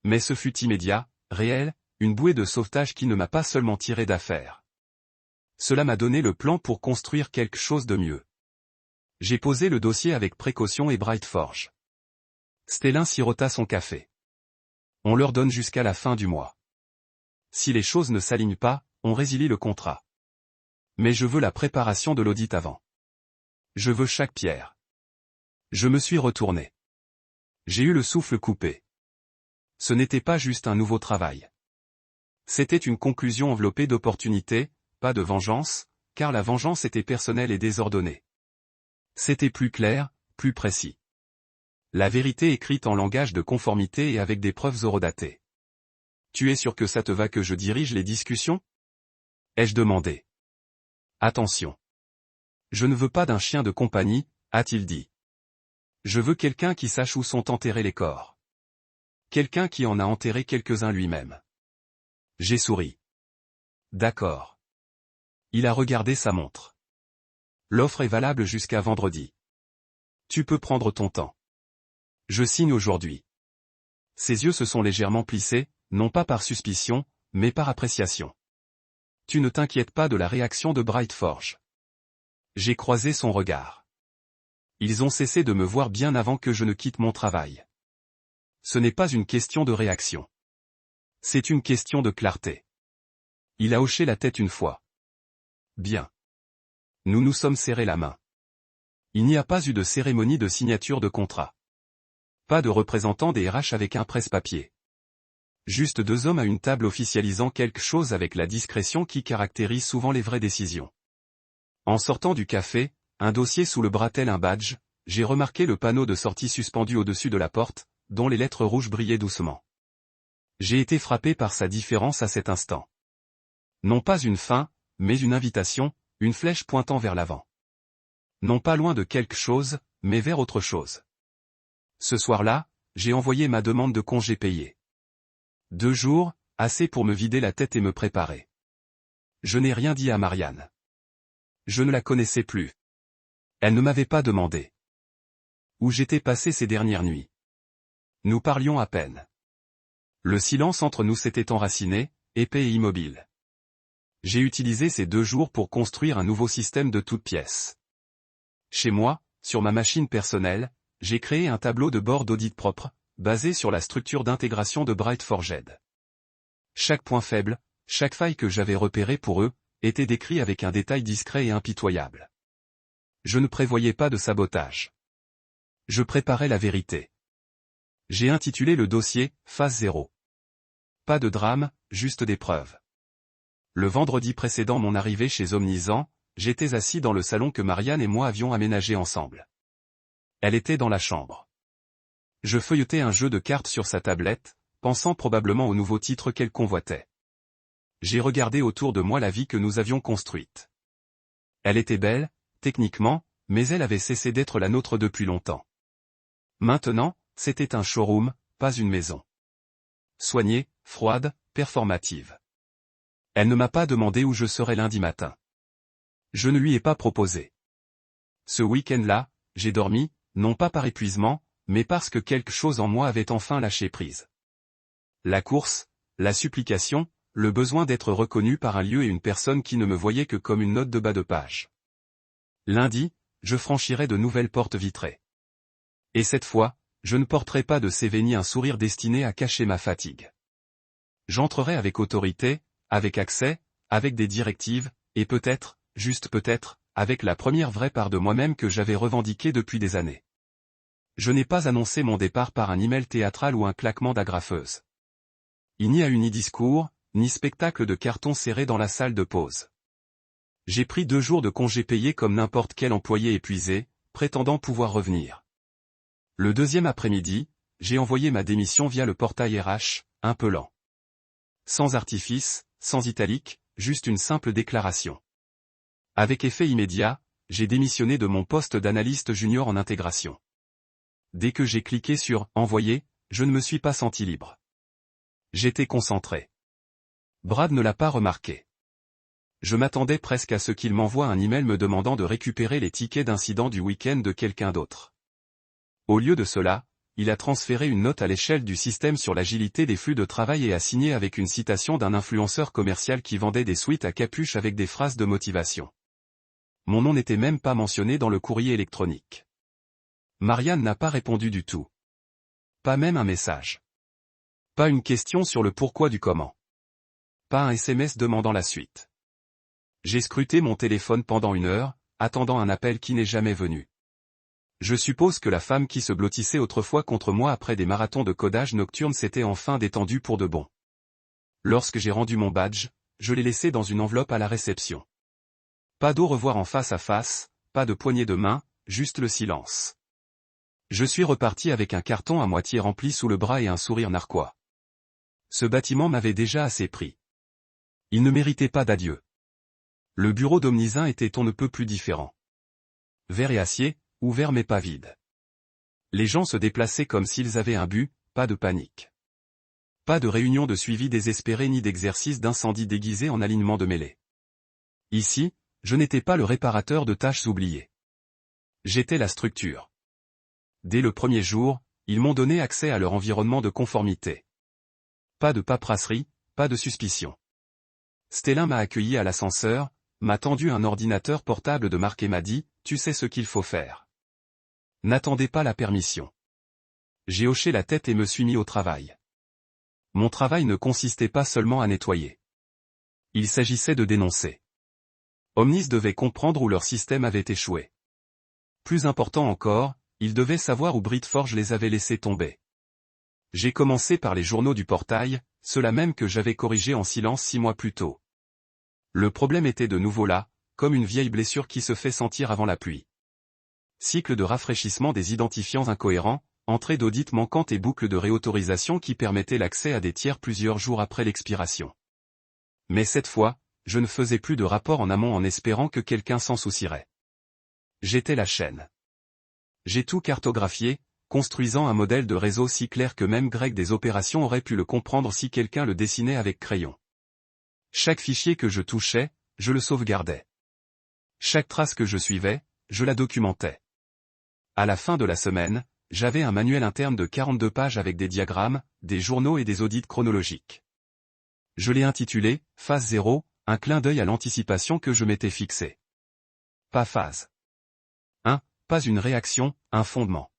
Mais ce fut immédiat, réel, une bouée de sauvetage qui ne m'a pas seulement tiré d'affaire. Cela m'a donné le plan pour construire quelque chose de mieux. J'ai posé le dossier avec précaution et Bright Forge. Stellin sirota son café. On leur donne jusqu'à la fin du mois. Si les choses ne s'alignent pas, on résilie le contrat. Mais je veux la préparation de l'audit avant. Je veux chaque pierre. Je me suis retourné. J'ai eu le souffle coupé. Ce n'était pas juste un nouveau travail. C'était une conclusion enveloppée d'opportunités, pas de vengeance, car la vengeance était personnelle et désordonnée. C'était plus clair, plus précis. La vérité écrite en langage de conformité et avec des preuves horodatées. Tu es sûr que ça te va que je dirige les discussions? Ai-je demandé. Attention. Je ne veux pas d'un chien de compagnie, a-t-il dit. Je veux quelqu'un qui sache où sont enterrés les corps. Quelqu'un qui en a enterré quelques-uns lui-même. J'ai souri. D'accord. Il a regardé sa montre. L'offre est valable jusqu'à vendredi. Tu peux prendre ton temps. Je signe aujourd'hui. Ses yeux se sont légèrement plissés, non pas par suspicion, mais par appréciation. Tu ne t'inquiètes pas de la réaction de Bright Forge. J'ai croisé son regard. Ils ont cessé de me voir bien avant que je ne quitte mon travail. Ce n'est pas une question de réaction. C'est une question de clarté. Il a hoché la tête une fois. Bien. Nous nous sommes serrés la main. Il n'y a pas eu de cérémonie de signature de contrat. Pas de représentant des RH avec un presse-papier. Juste deux hommes à une table officialisant quelque chose avec la discrétion qui caractérise souvent les vraies décisions. En sortant du café, un dossier sous le bras tel un badge, j'ai remarqué le panneau de sortie suspendu au-dessus de la porte, dont les lettres rouges brillaient doucement. J'ai été frappé par sa différence à cet instant. Non pas une fin, mais une invitation, une flèche pointant vers l'avant. Non pas loin de quelque chose, mais vers autre chose. Ce soir-là, j'ai envoyé ma demande de congé payé. 2 jours, assez pour me vider la tête et me préparer. Je n'ai rien dit à Marianne. Je ne la connaissais plus. Elle ne m'avait pas demandé où j'étais passé ces dernières nuits. Nous parlions à peine. Le silence entre nous s'était enraciné, épais et immobile. J'ai utilisé ces 2 jours pour construire un nouveau système de toutes pièces. Chez moi, sur ma machine personnelle, j'ai créé un tableau de bord d'audit propre, basé sur la structure d'intégration de Bright Forged. Chaque point faible, chaque faille que j'avais repérée pour eux, était décrit avec un détail discret et impitoyable. Je ne prévoyais pas de sabotage. Je préparais la vérité. J'ai intitulé le dossier « Phase 0 ». Pas de drame, juste des preuves. Le vendredi précédant mon arrivée chez Omnisant, j'étais assis dans le salon que Marianne et moi avions aménagé ensemble. Elle était dans la chambre. Je feuilletais un jeu de cartes sur sa tablette, pensant probablement au nouveau titre qu'elle convoitait. J'ai regardé autour de moi la vie que nous avions construite. Elle était belle, techniquement, mais elle avait cessé d'être la nôtre depuis longtemps. Maintenant, c'était un showroom, pas une maison. Soignée, froide, performative. Elle ne m'a pas demandé où je serais lundi matin. Je ne lui ai pas proposé. Ce week-end-là, j'ai dormi, non pas par épuisement, mais parce que quelque chose en moi avait enfin lâché prise. La course, la supplication, le besoin d'être reconnu par un lieu et une personne qui ne me voyait que comme une note de bas de page. Lundi, je franchirai de nouvelles portes vitrées. Et cette fois, je ne porterai pas de CV ni un sourire destiné à cacher ma fatigue. J'entrerai avec autorité, avec accès, avec des directives, et peut-être, juste peut-être, avec la première vraie part de moi-même que j'avais revendiquée depuis des années. Je n'ai pas annoncé mon départ par un email théâtral ou un claquement d'agrafeuse. Il n'y a eu ni discours, ni spectacle de carton serré dans la salle de pause. J'ai pris 2 jours de congé payé comme n'importe quel employé épuisé, prétendant pouvoir revenir. Le deuxième après-midi, j'ai envoyé ma démission via le portail RH, un peu lent. Sans artifice, sans italique, juste une simple déclaration. Avec effet immédiat, j'ai démissionné de mon poste d'analyste junior en intégration. Dès que j'ai cliqué sur « Envoyer », je ne me suis pas senti libre. J'étais concentré. Brad ne l'a pas remarqué. Je m'attendais presque à ce qu'il m'envoie un email me demandant de récupérer les tickets d'incident du week-end de quelqu'un d'autre. Au lieu de cela, il a transféré une note à l'échelle du système sur l'agilité des flux de travail et a signé avec une citation d'un influenceur commercial qui vendait des suites à capuche avec des phrases de motivation. Mon nom n'était même pas mentionné dans le courrier électronique. Marianne n'a pas répondu du tout. Pas même un message. Pas une question sur le pourquoi du comment. Pas un SMS demandant la suite. J'ai scruté mon téléphone pendant 1 heure, attendant un appel qui n'est jamais venu. Je suppose que la femme qui se blottissait autrefois contre moi après des marathons de codage nocturne s'était enfin détendue pour de bon. Lorsque j'ai rendu mon badge, je l'ai laissé dans une enveloppe à la réception. Pas d'au revoir en face à face, pas de poignée de main, juste le silence. Je suis reparti avec un carton à moitié rempli sous le bras et un sourire narquois. Ce bâtiment m'avait déjà assez pris. Il ne méritait pas d'adieu. Le bureau d'Omnisin était on ne peut plus différent. Vert et acier, ouvert mais pas vide. Les gens se déplaçaient comme s'ils avaient un but, pas de panique. Pas de réunion de suivi désespéré ni d'exercice d'incendie déguisé en alignement de mêlée. Ici, je n'étais pas le réparateur de tâches oubliées. J'étais la structure. Dès le premier jour, ils m'ont donné accès à leur environnement de conformité. Pas de paperasserie, pas de suspicion. Stellin m'a accueilli à l'ascenseur, m'a tendu un ordinateur portable de marque et m'a dit « Tu sais ce qu'il faut faire. N'attendez pas la permission. » J'ai hoché la tête et me suis mis au travail. Mon travail ne consistait pas seulement à nettoyer. Il s'agissait de dénoncer. Omnis devait comprendre où leur système avait échoué. Plus important encore, ils devaient savoir où Britforge les avait laissés tomber. J'ai commencé par les journaux du portail, ceux-là même que j'avais corrigés en silence 6 mois plus tôt. Le problème était de nouveau là, comme une vieille blessure qui se fait sentir avant la pluie. Cycle de rafraîchissement des identifiants incohérents, entrée d'audit manquante et boucle de réautorisation qui permettait l'accès à des tiers plusieurs jours après l'expiration. Mais cette fois, je ne faisais plus de rapport en amont en espérant que quelqu'un s'en soucierait. J'étais la chaîne. J'ai tout cartographié, construisant un modèle de réseau si clair que même Greg des opérations aurait pu le comprendre si quelqu'un le dessinait avec crayon. Chaque fichier que je touchais, je le sauvegardais. Chaque trace que je suivais, je la documentais. À la fin de la semaine, j'avais un manuel interne de 42 pages avec des diagrammes, des journaux et des audits chronologiques. Je l'ai intitulé « Phase 0 », un clin d'œil à l'anticipation que je m'étais fixée. Pas phase 1, pas une réaction, un fondement.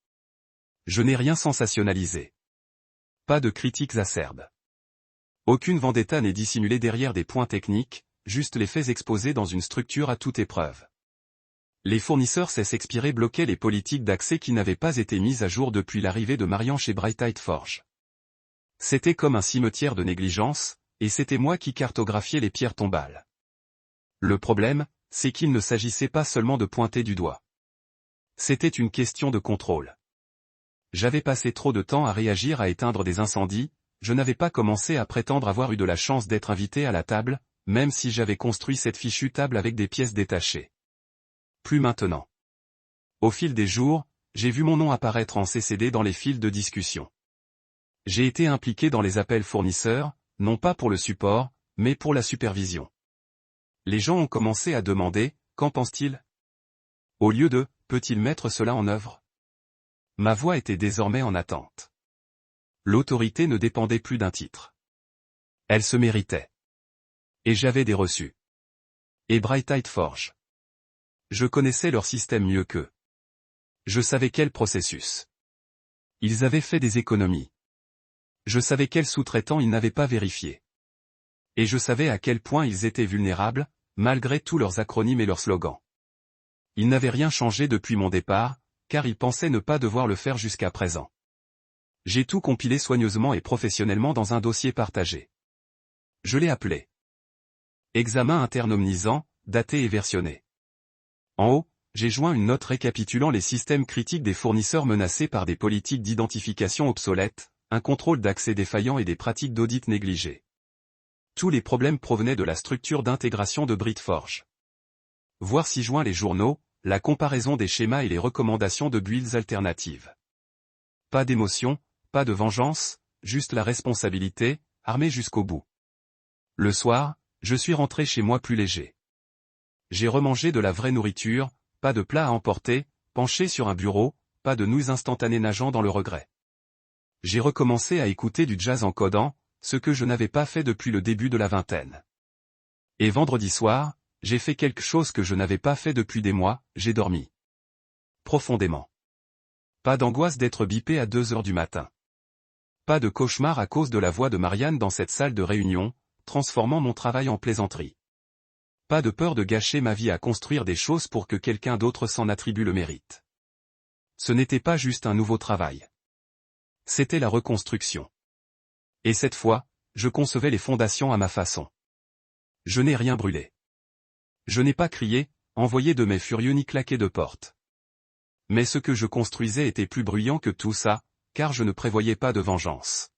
Je n'ai rien sensationnalisé. Pas de critiques acerbes. Aucune vendetta n'est dissimulée derrière des points techniques, juste les faits exposés dans une structure à toute épreuve. Les fournisseurs cessent expirer bloquaient les politiques d'accès qui n'avaient pas été mises à jour depuis l'arrivée de Marian chez Bright Forge. C'était comme un cimetière de négligence, et c'était moi qui cartographiais les pierres tombales. Le problème, c'est qu'il ne s'agissait pas seulement de pointer du doigt. C'était une question de contrôle. J'avais passé trop de temps à réagir à éteindre des incendies, je n'avais pas commencé à prétendre avoir eu de la chance d'être invité à la table, même si j'avais construit cette fichue table avec des pièces détachées. Plus maintenant. Au fil des jours, j'ai vu mon nom apparaître en CCD dans les fils de discussion. J'ai été impliqué dans les appels fournisseurs, non pas pour le support, mais pour la supervision. Les gens ont commencé à demander, qu'en pense-t-il? Au lieu de, peut-il mettre cela en œuvre? Ma voix était désormais en attente. L'autorité ne dépendait plus d'un titre. Elle se méritait. Et j'avais des reçus. Et Bright Forge. Je connaissais leur système mieux qu'eux. Je savais quel processus. Ils avaient fait des économies. Je savais quels sous-traitants ils n'avaient pas vérifiés. Et je savais à quel point ils étaient vulnérables, malgré tous leurs acronymes et leurs slogans. Ils n'avaient rien changé depuis mon départ, car ils pensaient ne pas devoir le faire jusqu'à présent. J'ai tout compilé soigneusement et professionnellement dans un dossier partagé. Je l'ai appelé Examen interne omnisant, daté et versionné. En haut, j'ai joint une note récapitulant les systèmes critiques des fournisseurs menacés par des politiques d'identification obsolètes, un contrôle d'accès défaillant et des pratiques d'audit négligées. Tous les problèmes provenaient de la structure d'intégration de Britforge. Voir si joint les journaux, la comparaison des schémas et les recommandations de builds alternatives. Pas d'émotion, pas de vengeance, juste la responsabilité, armée jusqu'au bout. Le soir, je suis rentré chez moi plus léger. J'ai remangé de la vraie nourriture, pas de plat à emporter, penché sur un bureau, pas de nouilles instantanées nageant dans le regret. J'ai recommencé à écouter du jazz en codant, ce que je n'avais pas fait depuis le début de la vingtaine. Et vendredi soir, j'ai fait quelque chose que je n'avais pas fait depuis des mois, j'ai dormi. Profondément. Pas d'angoisse d'être bipé à 2 heures du matin. Pas de cauchemar à cause de la voix de Marianne dans cette salle de réunion, transformant mon travail en plaisanterie. pas de peur de gâcher ma vie à construire des choses pour que quelqu'un d'autre s'en attribue le mérite. Ce n'était pas juste un nouveau travail. C'était la reconstruction. Et cette fois, je concevais les fondations à ma façon. Je n'ai rien brûlé. Je n'ai pas crié, envoyé de mes furieux ni claqué de porte. Mais ce que je construisais était plus bruyant que tout ça, car je ne prévoyais pas de vengeance.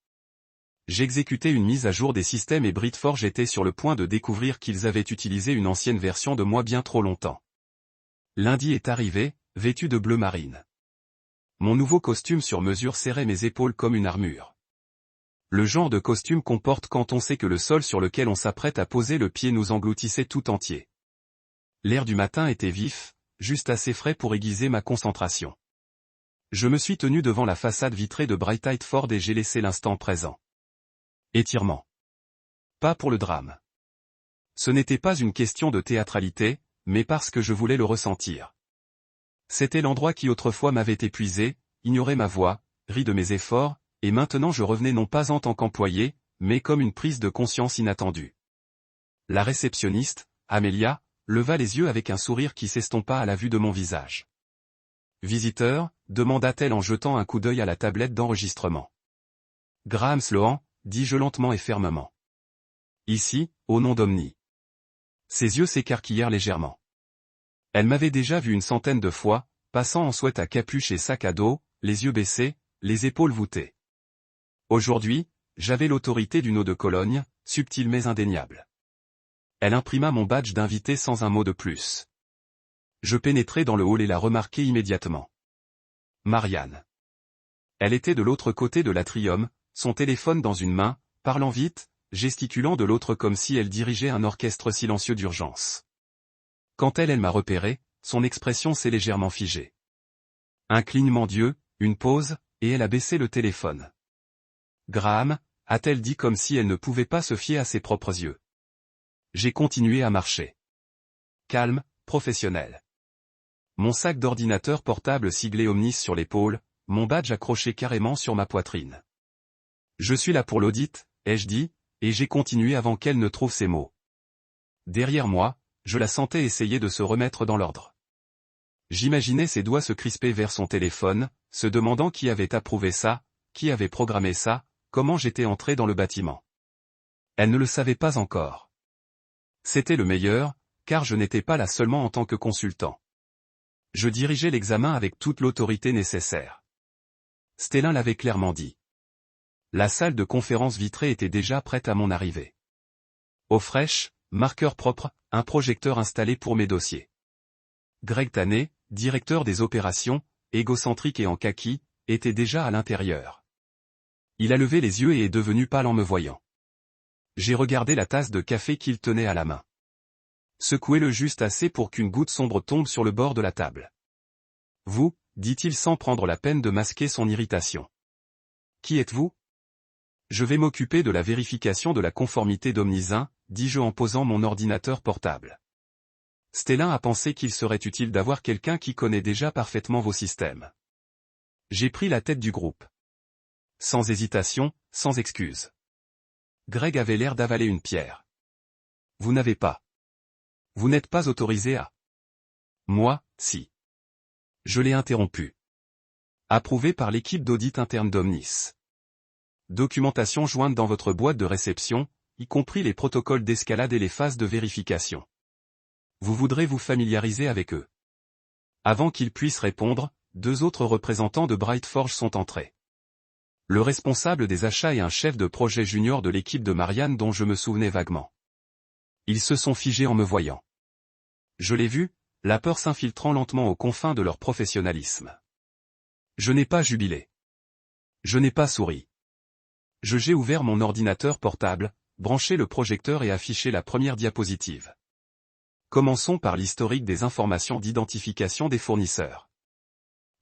J'exécutais une mise à jour des systèmes et Britforge était sur le point de découvrir qu'ils avaient utilisé une ancienne version de moi bien trop longtemps. Lundi est arrivé, vêtu de bleu marine. Mon nouveau costume sur mesure serrait mes épaules comme une armure. Le genre de costume qu'on porte quand on sait que le sol sur lequel on s'apprête à poser le pied nous engloutissait tout entier. L'air du matin était vif, juste assez frais pour aiguiser ma concentration. Je me suis tenu devant la façade vitrée de Bright Ford et j'ai laissé l'instant présent. Étirement. Pas pour le drame. Ce n'était pas une question de théâtralité, mais parce que je voulais le ressentir. C'était l'endroit qui autrefois m'avait épuisé, ignorait ma voix, ri de mes efforts, et maintenant je revenais non pas en tant qu'employé, mais comme une prise de conscience inattendue. La réceptionniste, Amelia, leva les yeux avec un sourire qui s'estompa à la vue de mon visage. « Visiteur ?» demanda-t-elle en jetant un coup d'œil à la tablette d'enregistrement. « Graham Sloan » dis-je lentement et fermement. « Ici, au nom d'Omni. » Ses yeux s'écarquillèrent légèrement. Elle m'avait déjà vu une centaine de fois, passant en sweat à capuche et sac à dos, les yeux baissés, les épaules voûtées. Aujourd'hui, j'avais l'autorité d'une eau de Cologne, subtile mais indéniable. Elle imprima mon badge d'invité sans un mot de plus. Je pénétrai dans le hall et la remarquai immédiatement. Marianne. Elle était de l'autre côté de l'atrium, son téléphone dans une main, parlant vite, gesticulant de l'autre comme si elle dirigeait un orchestre silencieux d'urgence. Quand elle m'a repéré, son expression s'est légèrement figée. Un clignement d'yeux, une pause, et elle a baissé le téléphone. Graham, a-t-elle dit comme si elle ne pouvait pas se fier à ses propres yeux. J'ai continué à marcher. Calme, professionnel. Mon sac d'ordinateur portable siglé Omnis sur l'épaule, mon badge accroché carrément sur ma poitrine. Je suis là pour l'audit, ai-je dit, et j'ai continué avant qu'elle ne trouve ses mots. Derrière moi, je la sentais essayer de se remettre dans l'ordre. J'imaginais ses doigts se crisper vers son téléphone, se demandant qui avait approuvé ça, qui avait programmé ça, comment j'étais entré dans le bâtiment. Elle ne le savait pas encore. C'était le meilleur, car je n'étais pas là seulement en tant que consultant. Je dirigeais l'examen avec toute l'autorité nécessaire. Stellin l'avait clairement dit. La salle de conférence vitrée était déjà prête à mon arrivée. Eau fraîche, marqueur propre, un projecteur installé pour mes dossiers. Greg Taney, directeur des opérations, égocentrique et en kaki, était déjà à l'intérieur. Il a levé les yeux et est devenu pâle en me voyant. J'ai regardé la tasse de café qu'il tenait à la main. Secouez-le juste assez pour qu'une goutte sombre tombe sur le bord de la table. Vous, dit-il sans prendre la peine de masquer son irritation. Qui êtes-vous ? Je vais m'occuper de la vérification de la conformité d'Omnis 1, dis-je en posant mon ordinateur portable. Stellin a pensé qu'il serait utile d'avoir quelqu'un qui connaît déjà parfaitement vos systèmes. J'ai pris la tête du groupe. Sans hésitation, sans excuse. Greg avait l'air d'avaler une pierre. Vous n'avez pas. Vous n'êtes pas autorisé à. Moi, si. Je l'ai interrompu. Approuvé par l'équipe d'audit interne d'Omnis. Documentation jointe dans votre boîte de réception, y compris les protocoles d'escalade et les phases de vérification. Vous voudrez vous familiariser avec eux. Avant qu'ils puissent répondre, deux autres représentants de Brightforge sont entrés. Le responsable des achats et un chef de projet junior de l'équipe de Marianne dont je me souvenais vaguement. Ils se sont figés en me voyant. Je l'ai vu, la peur s'infiltrant lentement aux confins de leur professionnalisme. Je n'ai pas jubilé. Je n'ai pas souri. J'ai ouvert mon ordinateur portable, branché le projecteur et affiché la première diapositive. Commençons par l'historique des informations d'identification des fournisseurs.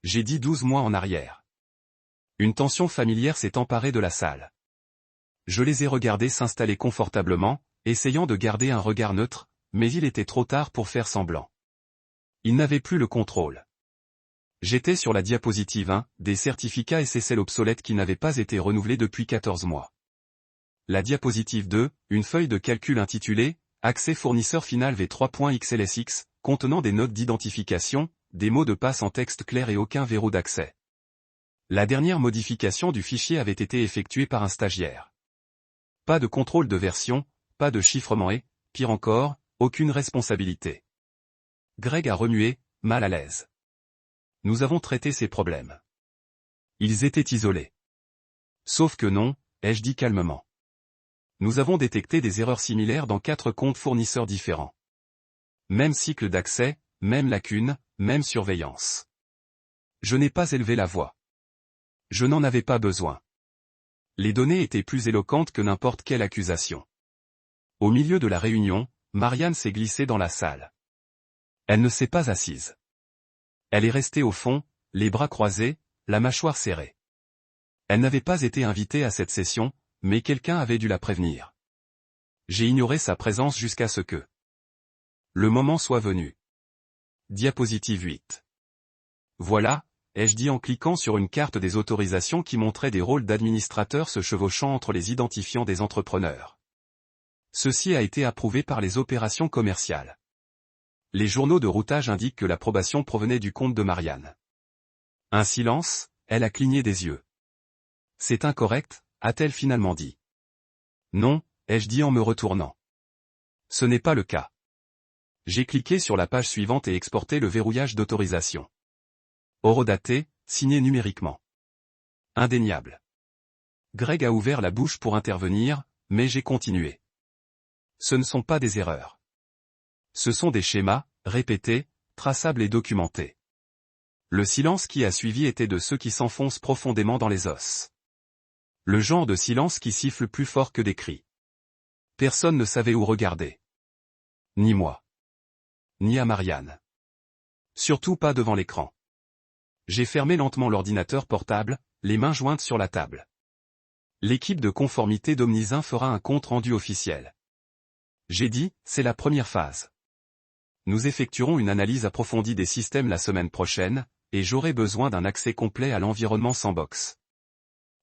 J'ai dit 12 mois en arrière. Une tension familière s'est emparée de la salle. Je les ai regardés s'installer confortablement, essayant de garder un regard neutre, mais il était trop tard pour faire semblant. Ils n'avaient plus le contrôle. J'étais sur la diapositive 1, des certificats SSL obsolètes qui n'avaient pas été renouvelés depuis 14 mois. La diapositive 2, une feuille de calcul intitulée accès fournisseur final v3.xlsx, contenant des notes d'identification, des mots de passe en texte clair et aucun verrou d'accès. La dernière modification du fichier avait été effectuée par un stagiaire. Pas de contrôle de version, pas de chiffrement et, pire encore, aucune responsabilité. Greg a remué, mal à l'aise. Nous avons traité ces problèmes. Ils étaient isolés. Sauf que non, ai-je dit calmement. Nous avons détecté des erreurs similaires dans 4 comptes fournisseurs différents. Même cycle d'accès, même lacune, même surveillance. Je n'ai pas élevé la voix. Je n'en avais pas besoin. Les données étaient plus éloquentes que n'importe quelle accusation. Au milieu de la réunion, Marianne s'est glissée dans la salle. Elle ne s'est pas assise. Elle est restée au fond, les bras croisés, la mâchoire serrée. Elle n'avait pas été invitée à cette session, mais quelqu'un avait dû la prévenir. J'ai ignoré sa présence jusqu'à ce que le moment soit venu. Diapositive 8. Voilà, ai-je dit en cliquant sur une carte des autorisations qui montrait des rôles d'administrateurs se chevauchant entre les identifiants des entrepreneurs. Ceci a été approuvé par les opérations commerciales. Les journaux de routage indiquent que l'approbation provenait du compte de Marianne. Un silence, elle a cligné des yeux. C'est incorrect, a-t-elle finalement dit. Non, ai-je dit en me retournant. Ce n'est pas le cas. J'ai cliqué sur la page suivante et exporté le verrouillage d'autorisation. Horodaté, signé numériquement. Indéniable. Greg a ouvert la bouche pour intervenir, mais j'ai continué. Ce ne sont pas des erreurs. Ce sont des schémas, répétés, traçables et documentés. Le silence qui a suivi était de ceux qui s'enfoncent profondément dans les os. Le genre de silence qui siffle plus fort que des cris. Personne ne savait où regarder. Ni moi. Ni à Marianne. Surtout pas devant l'écran. J'ai fermé lentement l'ordinateur portable, les mains jointes sur la table. L'équipe de conformité d'Omnisin fera un compte rendu officiel. J'ai dit, c'est la première phase. Nous effectuerons une analyse approfondie des systèmes la semaine prochaine, et j'aurai besoin d'un accès complet à l'environnement sandbox.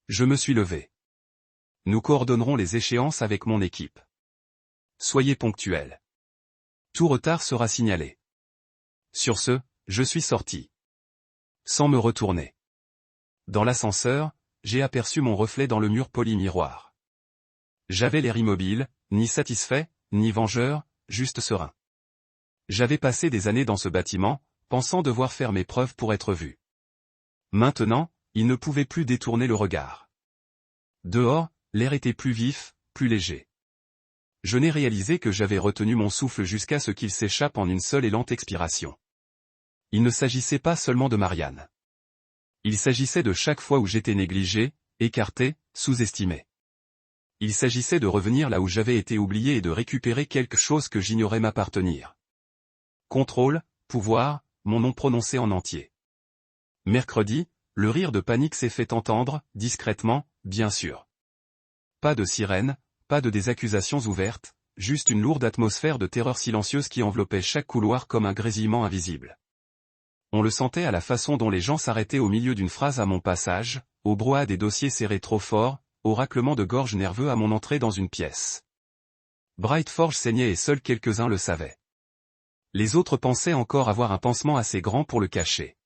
Je me suis levé. Nous coordonnerons les échéances avec mon équipe. Soyez ponctuels. Tout retard sera signalé. Sur ce, je suis sorti. Sans me retourner. Dans l'ascenseur, j'ai aperçu mon reflet dans le mur poli-miroir. J'avais l'air immobile, ni satisfait, ni vengeur, juste serein. J'avais passé des années dans ce bâtiment, pensant devoir faire mes preuves pour être vu. Maintenant, il ne pouvait plus détourner le regard. Dehors, l'air était plus vif, plus léger. Je n'ai réalisé que j'avais retenu mon souffle jusqu'à ce qu'il s'échappe en une seule et lente expiration. Il ne s'agissait pas seulement de Marianne. Il s'agissait de chaque fois où j'étais négligé, écarté, sous-estimé. Il s'agissait de revenir là où j'avais été oublié et de récupérer quelque chose que j'ignorais m'appartenir. Contrôle, pouvoir, mon nom prononcé en entier. Mercredi, le rire de panique s'est fait entendre, discrètement, bien sûr. Pas de sirène, pas de des accusations ouvertes, juste une lourde atmosphère de terreur silencieuse qui enveloppait chaque couloir comme un grésillement invisible. On le sentait à la façon dont les gens s'arrêtaient au milieu d'une phrase à mon passage, au brouhaha des dossiers serrés trop fort, au raclement de gorge nerveux à mon entrée dans une pièce. Brightforge saignait et seuls quelques-uns le savaient. Les autres pensaient encore avoir un pansement assez grand pour le cacher.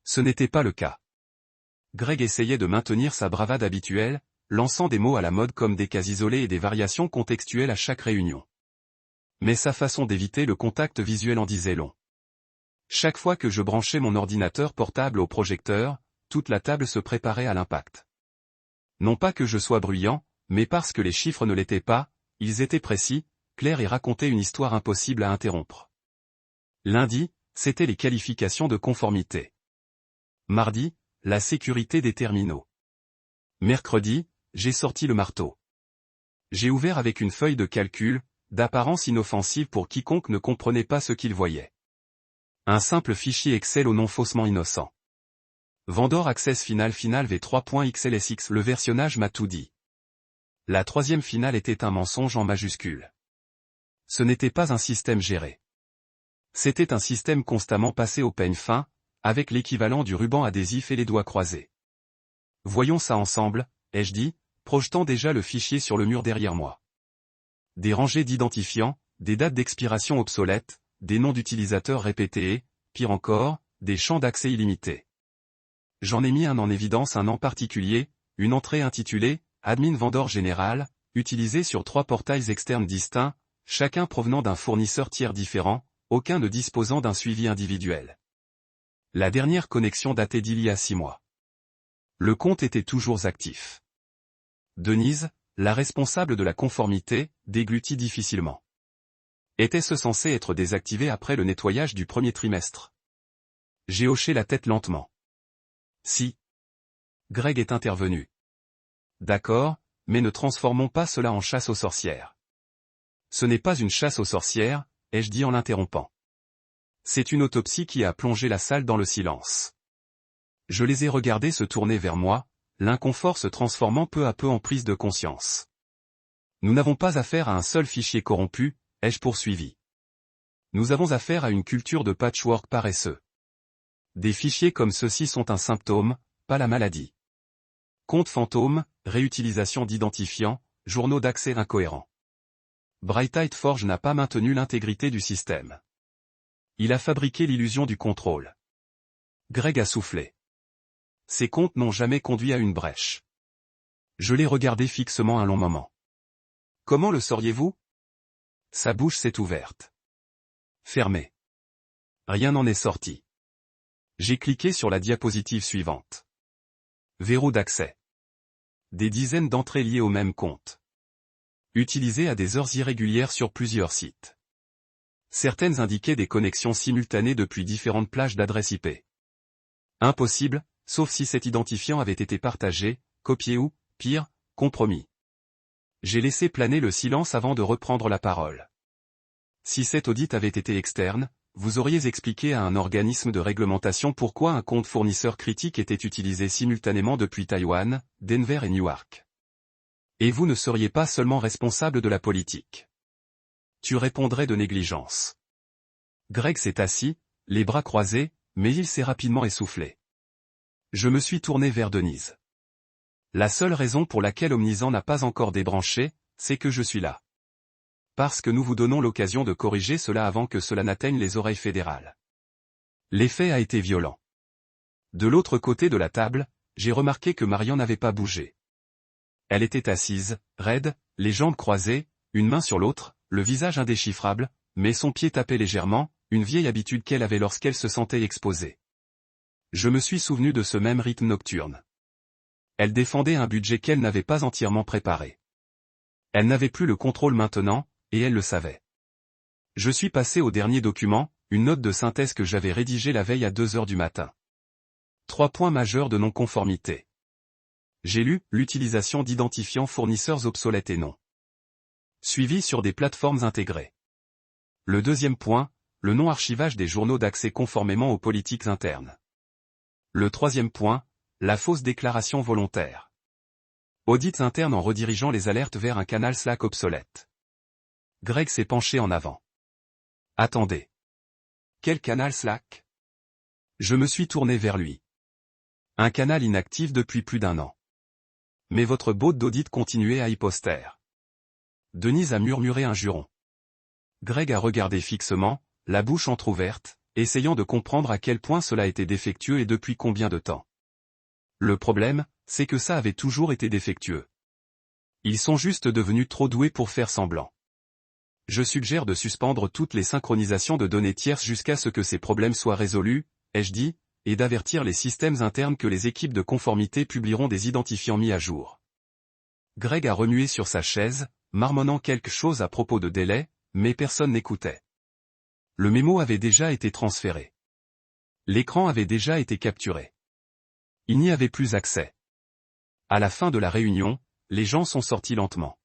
Ce n'était pas le cas. Greg essayait de maintenir sa bravade habituelle, lançant des mots à la mode comme des cas isolés et des variations contextuelles à chaque réunion. Mais sa façon d'éviter le contact visuel en disait long. Chaque fois que je branchais mon ordinateur portable au projecteur, toute la table se préparait à l'impact. Non pas que je sois bruyant, mais parce que les chiffres ne l'étaient pas, ils étaient précis, clairs et racontaient une histoire impossible à interrompre. Lundi, c'était les qualifications de conformité. Mardi, la sécurité des terminaux. Mercredi, j'ai sorti le marteau. J'ai ouvert avec une feuille de calcul, d'apparence inoffensive pour quiconque ne comprenait pas ce qu'il voyait. Un simple fichier Excel au nom faussement innocent. Vendor Access Final v3.xlsx. Le versionnage m'a tout dit. La troisième finale était un mensonge en majuscule. Ce n'était pas un système géré. C'était un système constamment passé au peigne fin, avec l'équivalent du ruban adhésif et les doigts croisés. Voyons ça ensemble, ai-je dit, projetant déjà le fichier sur le mur derrière moi. Des rangées d'identifiants, des dates d'expiration obsolètes, des noms d'utilisateurs répétés et, pire encore, des champs d'accès illimités. J'en ai mis un en évidence un en particulier, une entrée intitulée « Admin Vendor Général », utilisée sur 3 portails externes distincts, chacun provenant d'un fournisseur tiers différent, aucun ne disposant d'un suivi individuel. La dernière connexion datait d'il y a 6 mois. Le compte était toujours actif. Denise, la responsable de la conformité, déglutit difficilement. Était-ce censé être désactivé après le nettoyage du premier trimestre? J'ai hoché la tête lentement. Si. Greg est intervenu. D'accord, mais ne transformons pas cela en chasse aux sorcières. Ce n'est pas une chasse aux sorcières, ai-je dit en l'interrompant. C'est une autopsie qui a plongé la salle dans le silence. Je les ai regardés se tourner vers moi, l'inconfort se transformant peu à peu en prise de conscience. Nous n'avons pas affaire à un seul fichier corrompu, ai-je poursuivi. Nous avons affaire à une culture de patchwork paresseux. Des fichiers comme ceux-ci sont un symptôme, pas la maladie. Comptes fantômes, réutilisation d'identifiants, journaux d'accès incohérents. Brightight Forge n'a pas maintenu l'intégrité du système. Il a fabriqué l'illusion du contrôle. Greg a soufflé. Ces comptes n'ont jamais conduit à une brèche. Je l'ai regardé fixement un long moment. Comment le sauriez-vous? Sa bouche s'est ouverte. Fermée. Rien n'en est sorti. J'ai cliqué sur la diapositive suivante. Verrou d'accès. Des dizaines d'entrées liées au même compte. Utilisées à des heures irrégulières sur plusieurs sites. Certaines indiquaient des connexions simultanées depuis différentes plages d'adresses IP. Impossible, sauf si cet identifiant avait été partagé, copié ou, pire, compromis. J'ai laissé planer le silence avant de reprendre la parole. Si cet audit avait été externe, vous auriez expliqué à un organisme de réglementation pourquoi un compte fournisseur critique était utilisé simultanément depuis Taïwan, Denver et Newark. Et vous ne seriez pas seulement responsable de la politique. Tu répondrais de négligence. Greg s'est assis, les bras croisés, mais il s'est rapidement essoufflé. Je me suis tourné vers Denise. La seule raison pour laquelle Omnisant n'a pas encore débranché, c'est que je suis là. Parce que nous vous donnons l'occasion de corriger cela avant que cela n'atteigne les oreilles fédérales. L'effet a été violent. De l'autre côté de la table, j'ai remarqué que Marian n'avait pas bougé. Elle était assise, raide, les jambes croisées, une main sur l'autre, le visage indéchiffrable, mais son pied tapait légèrement, une vieille habitude qu'elle avait lorsqu'elle se sentait exposée. Je me suis souvenu de ce même rythme nocturne. Elle défendait un budget qu'elle n'avait pas entièrement préparé. Elle n'avait plus le contrôle maintenant, et elle le savait. Je suis passé au dernier document, une note de synthèse que j'avais rédigée la veille à 2 heures du matin. 3 points majeurs de non-conformité. J'ai lu « L'utilisation d'identifiants fournisseurs obsolètes et non. Suivi sur des plateformes intégrées. » Le deuxième point, le non-archivage des journaux d'accès conformément aux politiques internes. Le troisième point, la fausse déclaration volontaire. Audits internes en redirigeant les alertes vers un canal Slack obsolète. Greg s'est penché en avant. Attendez. Quel canal Slack? Je me suis tourné vers lui. Un canal inactif depuis plus d'1 an. Mais votre boîte d'audit continuait à y poster. Denise a murmuré un juron. Greg a regardé fixement, la bouche entr'ouverte, essayant de comprendre à quel point cela était défectueux et depuis combien de temps. Le problème, c'est que ça avait toujours été défectueux. Ils sont juste devenus trop doués pour faire semblant. Je suggère de suspendre toutes les synchronisations de données tierces jusqu'à ce que ces problèmes soient résolus, ai-je dit, et d'avertir les systèmes internes que les équipes de conformité publieront des identifiants mis à jour. Greg a remué sur sa chaise, marmonnant quelque chose à propos de délai, mais personne n'écoutait. Le mémo avait déjà été transféré. L'écran avait déjà été capturé. Il n'y avait plus accès. À la fin de la réunion, les gens sont sortis lentement.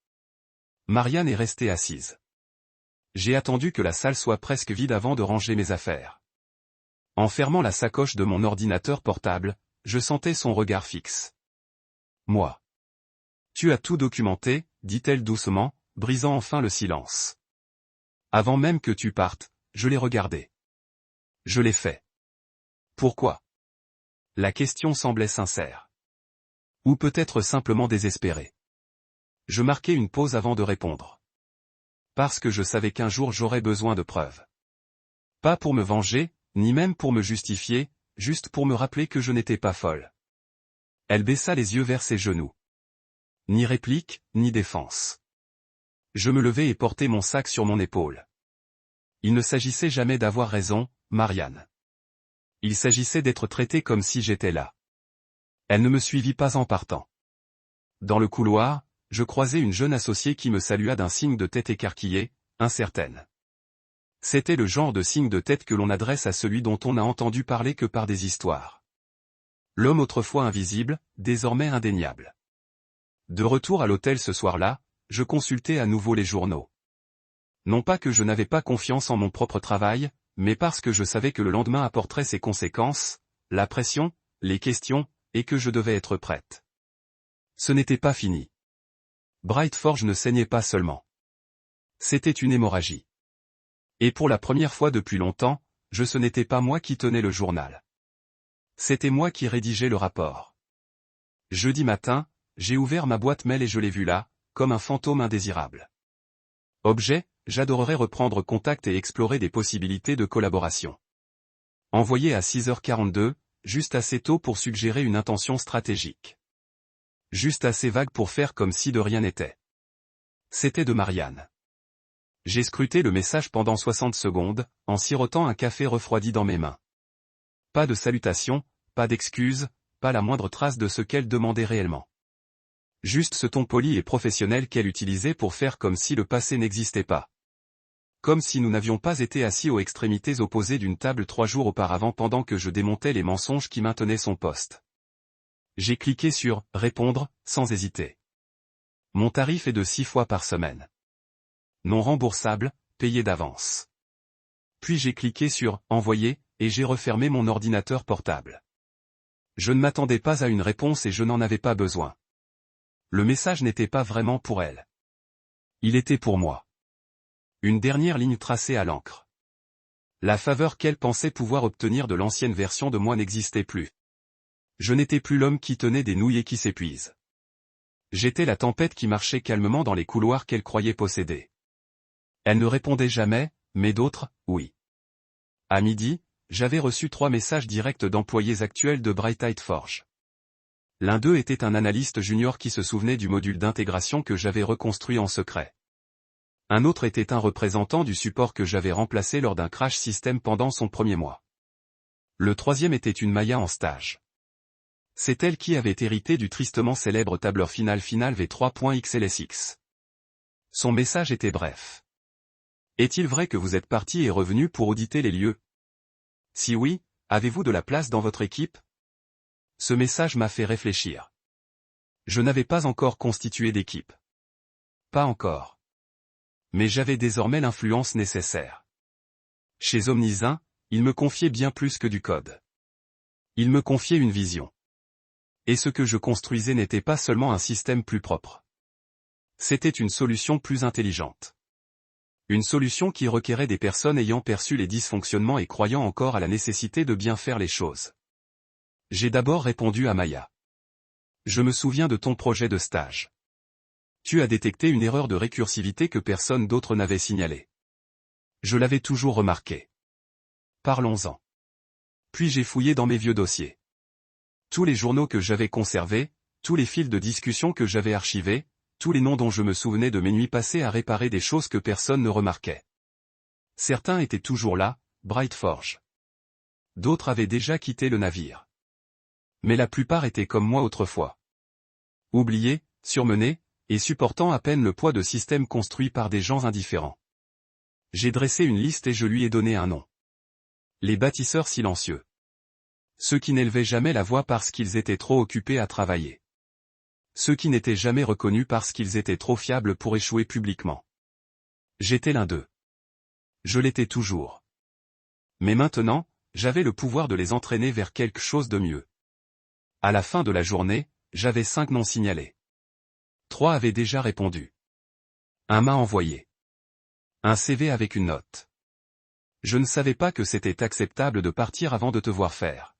Marianne est restée assise. J'ai attendu que la salle soit presque vide avant de ranger mes affaires. En fermant la sacoche de mon ordinateur portable, je sentais son regard fixe. Moi. Tu as tout documenté, dit-elle doucement, brisant enfin le silence. Avant même que tu partes, je l'ai regardé. Je l'ai fait. Pourquoi? La question semblait sincère. Ou peut-être simplement désespérée. Je marquai une pause avant de répondre. Parce que je savais qu'un jour j'aurais besoin de preuves. Pas pour me venger, ni même pour me justifier, juste pour me rappeler que je n'étais pas folle. Elle baissa les yeux vers ses genoux. Ni réplique, ni défense. Je me levai et portai mon sac sur mon épaule. Il ne s'agissait jamais d'avoir raison, Marianne. Il s'agissait d'être traité comme si j'étais là. Elle ne me suivit pas en partant. Dans le couloir, je croisai une jeune associée qui me salua d'un signe de tête écarquillé, incertaine. C'était le genre de signe de tête que l'on adresse à celui dont on n'a entendu parler que par des histoires. L'homme autrefois invisible, désormais indéniable. De retour à l'hôtel ce soir-là, je consultai à nouveau les journaux. Non pas que je n'avais pas confiance en mon propre travail, mais parce que je savais que le lendemain apporterait ses conséquences, la pression, les questions, et que je devais être prête. Ce n'était pas fini. Bright Forge ne saignait pas seulement. C'était une hémorragie. Et pour la première fois depuis longtemps, ce n'était pas moi qui tenais le journal. C'était moi qui rédigeais le rapport. Jeudi matin, j'ai ouvert ma boîte mail et je l'ai vu là, comme un fantôme indésirable. Objet, j'adorerais reprendre contact et explorer des possibilités de collaboration. Envoyé à 6h42, juste assez tôt pour suggérer une intention stratégique. Juste assez vague pour faire comme si de rien n'était. C'était de Marianne. J'ai scruté le message pendant 60 secondes, en sirotant un café refroidi dans mes mains. Pas de salutation, pas d'excuses, pas la moindre trace de ce qu'elle demandait réellement. Juste ce ton poli et professionnel qu'elle utilisait pour faire comme si le passé n'existait pas. Comme si nous n'avions pas été assis aux extrémités opposées d'une table 3 jours auparavant pendant que je démontais les mensonges qui maintenaient son poste. J'ai cliqué sur « Répondre » sans hésiter. Mon tarif est de 6 fois par semaine. Non remboursable, payé d'avance. Puis j'ai cliqué sur « Envoyer » et j'ai refermé mon ordinateur portable. Je ne m'attendais pas à une réponse et je n'en avais pas besoin. Le message n'était pas vraiment pour elle. Il était pour moi. Une dernière ligne tracée à l'encre. La faveur qu'elle pensait pouvoir obtenir de l'ancienne version de moi n'existait plus. Je n'étais plus l'homme qui tenait des nouilles et qui s'épuise. J'étais la tempête qui marchait calmement dans les couloirs qu'elle croyait posséder. Elle ne répondait jamais, mais d'autres, oui. À midi, j'avais reçu 3 messages directs d'employés actuels de Bright Forge. L'un d'eux était un analyste junior qui se souvenait du module d'intégration que j'avais reconstruit en secret. Un autre était un représentant du support que j'avais remplacé lors d'un crash système pendant son premier mois. Le troisième était une Maya en stage. C'est elle qui avait hérité du tristement célèbre tableur final V3.XLSX. Son message était bref. Est-il vrai que vous êtes parti et revenu pour auditer les lieux? Si oui, avez-vous de la place dans votre équipe? Ce message m'a fait réfléchir. Je n'avais pas encore constitué d'équipe. Pas encore. Mais j'avais désormais l'influence nécessaire. Chez Omnisin, il me confiait bien plus que du code. Il me confiait une vision. Et ce que je construisais n'était pas seulement un système plus propre. C'était une solution plus intelligente. Une solution qui requérait des personnes ayant perçu les dysfonctionnements et croyant encore à la nécessité de bien faire les choses. J'ai d'abord répondu à Maya. Je me souviens de ton projet de stage. Tu as détecté une erreur de récursivité que personne d'autre n'avait signalée. Je l'avais toujours remarqué. Parlons-en. Puis j'ai fouillé dans mes vieux dossiers. Tous les journaux que j'avais conservés, tous les fils de discussion que j'avais archivés, tous les noms dont je me souvenais de mes nuits passées à réparer des choses que personne ne remarquait. Certains étaient toujours là, Bright Forge. D'autres avaient déjà quitté le navire. Mais la plupart étaient comme moi autrefois. Oubliés, surmenés, et supportant à peine le poids de systèmes construits par des gens indifférents. J'ai dressé une liste et je lui ai donné un nom. Les bâtisseurs silencieux. Ceux qui n'élevaient jamais la voix parce qu'ils étaient trop occupés à travailler. Ceux qui n'étaient jamais reconnus parce qu'ils étaient trop fiables pour échouer publiquement. J'étais l'un d'eux. Je l'étais toujours. Mais maintenant, j'avais le pouvoir de les entraîner vers quelque chose de mieux. À la fin de la journée, j'avais 5 noms signalés. 3 avaient déjà répondu. Un m'a envoyé. Un CV avec une note. Je ne savais pas que c'était acceptable de partir avant de te voir faire.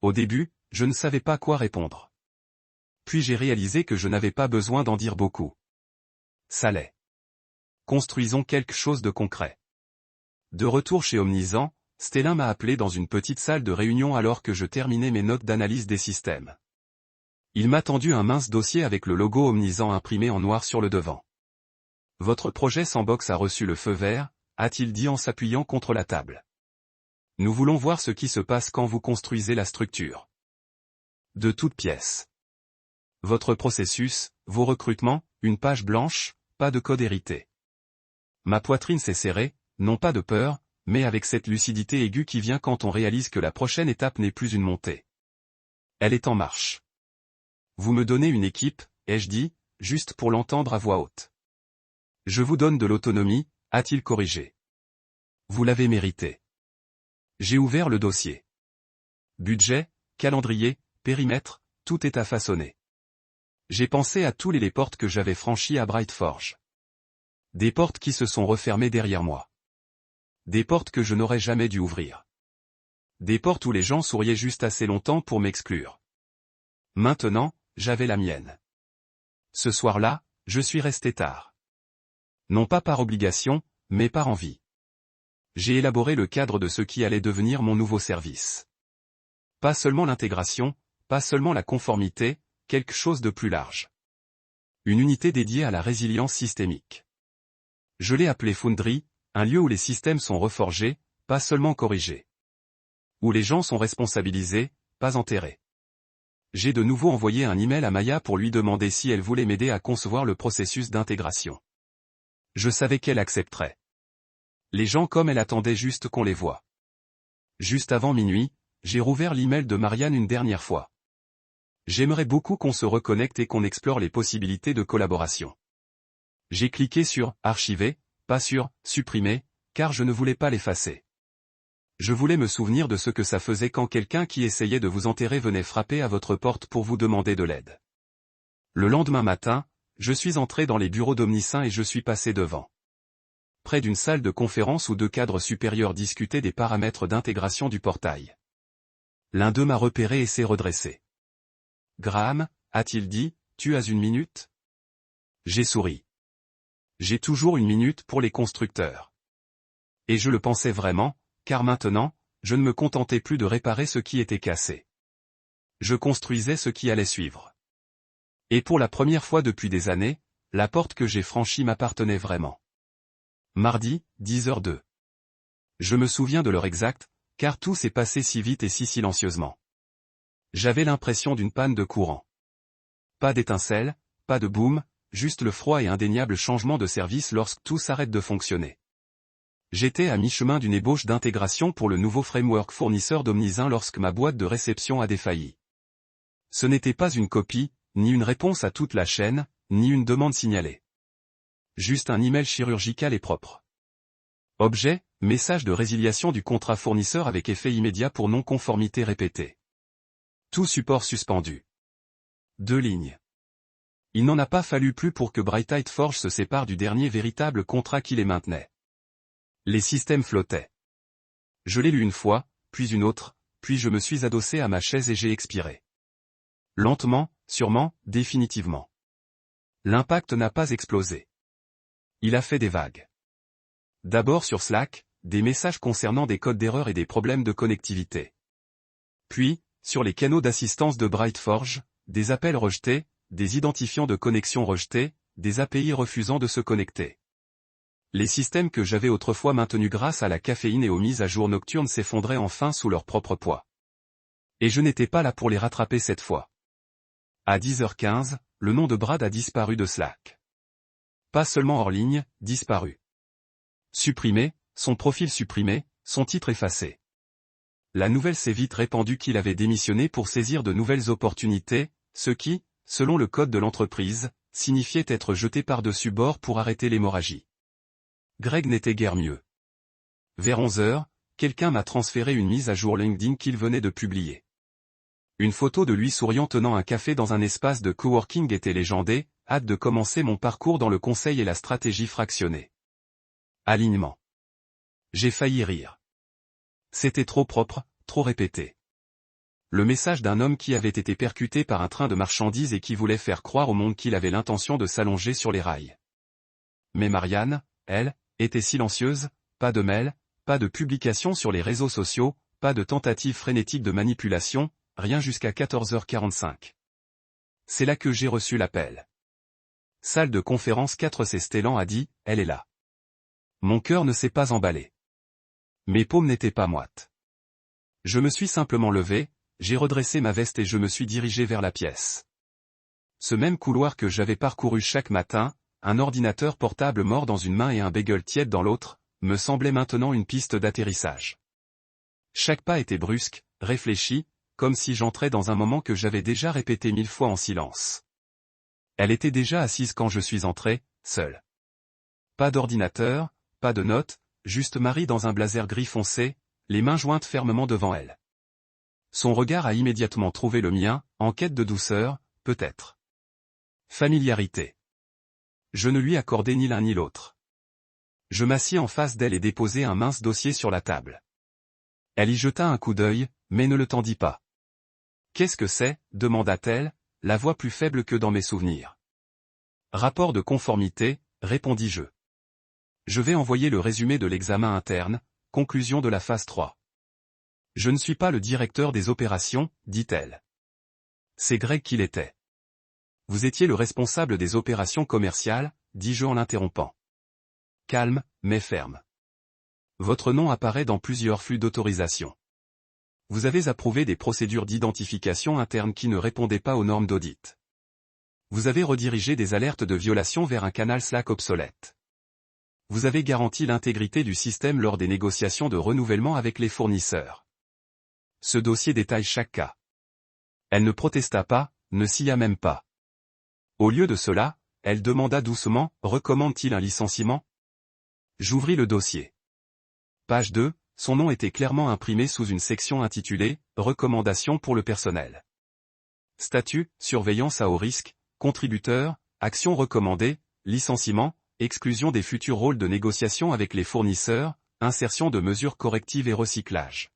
Au début, je ne savais pas quoi répondre. Puis j'ai réalisé que je n'avais pas besoin d'en dire beaucoup. Ça l'est. construisons quelque chose de concret. De retour chez Omnisant, Stellin m'a appelé dans une petite salle de réunion alors que je terminais mes notes d'analyse des systèmes. Il m'a tendu un mince dossier avec le logo Omnisant imprimé en noir sur le devant. « Votre projet Sandbox a reçu le feu vert », a-t-il dit en s'appuyant contre la table. « Nous voulons voir ce qui se passe quand vous construisez la structure. De toutes pièces. Votre processus, vos recrutements, une page blanche, pas de code hérité. » Ma poitrine s'est serrée, non pas de peur, mais avec cette lucidité aiguë qui vient quand on réalise que la prochaine étape n'est plus une montée. Elle est en marche. Vous me donnez une équipe, ai-je dit, juste pour l'entendre à voix haute. Je vous donne de l'autonomie, a-t-il corrigé. Vous l'avez mérité. J'ai ouvert le dossier. Budget, calendrier, périmètre, tout est à façonner. J'ai pensé à tous les portes que j'avais franchies à Brightforge. Des portes qui se sont refermées derrière moi. Des portes que je n'aurais jamais dû ouvrir. Des portes où les gens souriaient juste assez longtemps pour m'exclure. Maintenant, j'avais la mienne. Ce soir-là, je suis resté tard. Non pas par obligation, mais par envie. J'ai élaboré le cadre de ce qui allait devenir mon nouveau service. Pas seulement l'intégration, pas seulement la conformité, quelque chose de plus large. Une unité dédiée à la résilience systémique. Je l'ai appelé Foundry, un lieu où les systèmes sont reforgés, pas seulement corrigés. Où les gens sont responsabilisés, pas enterrés. J'ai de nouveau envoyé un email à Maya pour lui demander si elle voulait m'aider à concevoir le processus d'intégration. Je savais qu'elle accepterait. Les gens comme elle attendaient juste qu'on les voie. Juste avant minuit, j'ai rouvert l'email de Marianne une dernière fois. J'aimerais beaucoup qu'on se reconnecte et qu'on explore les possibilités de collaboration. J'ai cliqué sur « Archiver », pas sur « Supprimer », car je ne voulais pas l'effacer. Je voulais me souvenir de ce que ça faisait quand quelqu'un qui essayait de vous enterrer venait frapper à votre porte pour vous demander de l'aide. Le lendemain matin, je suis entré dans les bureaux d'Omnisaint et je suis passé devant. Près d'une salle de conférence où deux cadres supérieurs discutaient des paramètres d'intégration du portail. L'un d'eux m'a repéré et s'est redressé. « Graham, a-t-il dit, tu as une minute ?» J'ai souri. J'ai toujours une minute pour les constructeurs. Et je le pensais vraiment, car maintenant, je ne me contentais plus de réparer ce qui était cassé. Je construisais ce qui allait suivre. Et pour la première fois depuis des années, la porte que j'ai franchie m'appartenait vraiment. Mardi, 10h02. Je me souviens de l'heure exacte, car tout s'est passé si vite et si silencieusement. J'avais l'impression d'une panne de courant. Pas d'étincelle, pas de boom, juste le froid et indéniable changement de service lorsque tout s'arrête de fonctionner. J'étais à mi-chemin d'une ébauche d'intégration pour le nouveau framework fournisseur d'Omnisaint lorsque ma boîte de réception a défailli. Ce n'était pas une copie, ni une réponse à toute la chaîne, ni une demande signalée. Juste un email chirurgical et propre. Objet, message de résiliation du contrat fournisseur avec effet immédiat pour non-conformité répétée. Tout support suspendu. 2 lignes. Il n'en a pas fallu plus pour que Brightforge se sépare du dernier véritable contrat qui les maintenait. Les systèmes flottaient. Je l'ai lu une fois, puis une autre, puis je me suis adossé à ma chaise et j'ai expiré. Lentement, sûrement, définitivement. L'impact n'a pas explosé. Il a fait des vagues. D'abord sur Slack, des messages concernant des codes d'erreur et des problèmes de connectivité. Puis, sur les canaux d'assistance de Brightforge, des appels rejetés, des identifiants de connexion rejetés, des API refusant de se connecter. Les systèmes que j'avais autrefois maintenus grâce à la caféine et aux mises à jour nocturnes s'effondraient enfin sous leur propre poids. Et je n'étais pas là pour les rattraper cette fois. À 10h15, le nom de Brad a disparu de Slack. Pas seulement hors ligne, disparu. Supprimé, son profil supprimé, son titre effacé. La nouvelle s'est vite répandue qu'il avait démissionné pour saisir de nouvelles opportunités, ce qui, selon le code de l'entreprise, signifiait être jeté par-dessus bord pour arrêter l'hémorragie. Greg n'était guère mieux. Vers 11h, quelqu'un m'a transféré une mise à jour LinkedIn qu'il venait de publier. Une photo de lui souriant tenant un café dans un espace de coworking était légendée, hâte de commencer mon parcours dans le conseil et la stratégie fractionnée. Alignement. J'ai failli rire. C'était trop propre, trop répété. Le message d'un homme qui avait été percuté par un train de marchandises et qui voulait faire croire au monde qu'il avait l'intention de s'allonger sur les rails. Mais Marianne, elle, était silencieuse, pas de mail, pas de publication sur les réseaux sociaux, pas de tentative frénétique de manipulation, rien jusqu'à 14h45. C'est là que j'ai reçu l'appel. Salle de conférence 4C Stellan a dit, elle est là. Mon cœur ne s'est pas emballé. Mes paumes n'étaient pas moites. Je me suis simplement levé, j'ai redressé ma veste et je me suis dirigé vers la pièce. Ce même couloir que j'avais parcouru chaque matin, un ordinateur portable mort dans une main et un bagel tiède dans l'autre, me semblait maintenant une piste d'atterrissage. Chaque pas était brusque, réfléchi, comme si j'entrais dans un moment que j'avais déjà répété 1000 fois en silence. Elle était déjà assise quand je suis entré, seul. Pas d'ordinateur, pas de notes, juste Marie dans un blazer gris foncé, les mains jointes fermement devant elle. Son regard a immédiatement trouvé le mien, en quête de douceur, peut-être. Familiarité. Je ne lui accordai ni l'un ni l'autre. Je m'assis en face d'elle et déposai un mince dossier sur la table. Elle y jeta un coup d'œil, mais ne le tendit pas. « Qu'est-ce que c'est » demanda-t-elle, la voix plus faible que dans mes souvenirs. « Rapport de conformité » répondis-je. « Je vais envoyer le résumé de l'examen interne, conclusion de la phase 3. »« Je ne suis pas le directeur des opérations, » dit-elle. « C'est Greg qui l'était. »« Vous étiez le responsable des opérations commerciales, » dis-je en l'interrompant. Calme, mais ferme. Votre nom apparaît dans plusieurs flux d'autorisation. Vous avez approuvé des procédures d'identification interne qui ne répondaient pas aux normes d'audit. Vous avez redirigé des alertes de violation vers un canal Slack obsolète. Vous avez garanti l'intégrité du système lors des négociations de renouvellement avec les fournisseurs. Ce dossier détaille chaque cas. Elle ne protesta pas, ne s'y a même pas. Au lieu de cela, elle demanda doucement, recommande-t-il un licenciement ? J'ouvris le dossier. Page 2, son nom était clairement imprimé sous une section intitulée « Recommandations pour le personnel ». Statut, surveillance à haut risque, contributeur, action recommandée, licenciement, exclusion des futurs rôles de négociation avec les fournisseurs, insertion de mesures correctives et recyclage.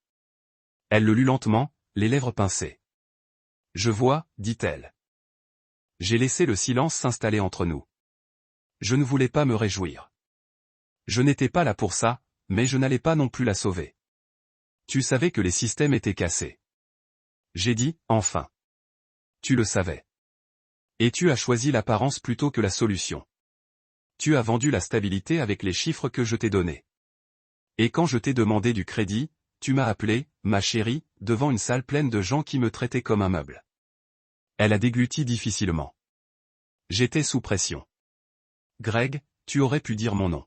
Elle le lut lentement, les lèvres pincées. « Je vois, » dit-elle. J'ai laissé le silence s'installer entre nous. Je ne voulais pas me réjouir. Je n'étais pas là pour ça, mais je n'allais pas non plus la sauver. Tu savais que les systèmes étaient cassés. J'ai dit, enfin. Tu le savais. Et tu as choisi l'apparence plutôt que la solution. Tu as vendu la stabilité avec les chiffres que je t'ai donnés. Et quand je t'ai demandé du crédit, tu m'as appelé, ma chérie, devant une salle pleine de gens qui me traitaient comme un meuble. Elle a dégluti difficilement. J'étais sous pression. Greg, tu aurais pu dire mon nom.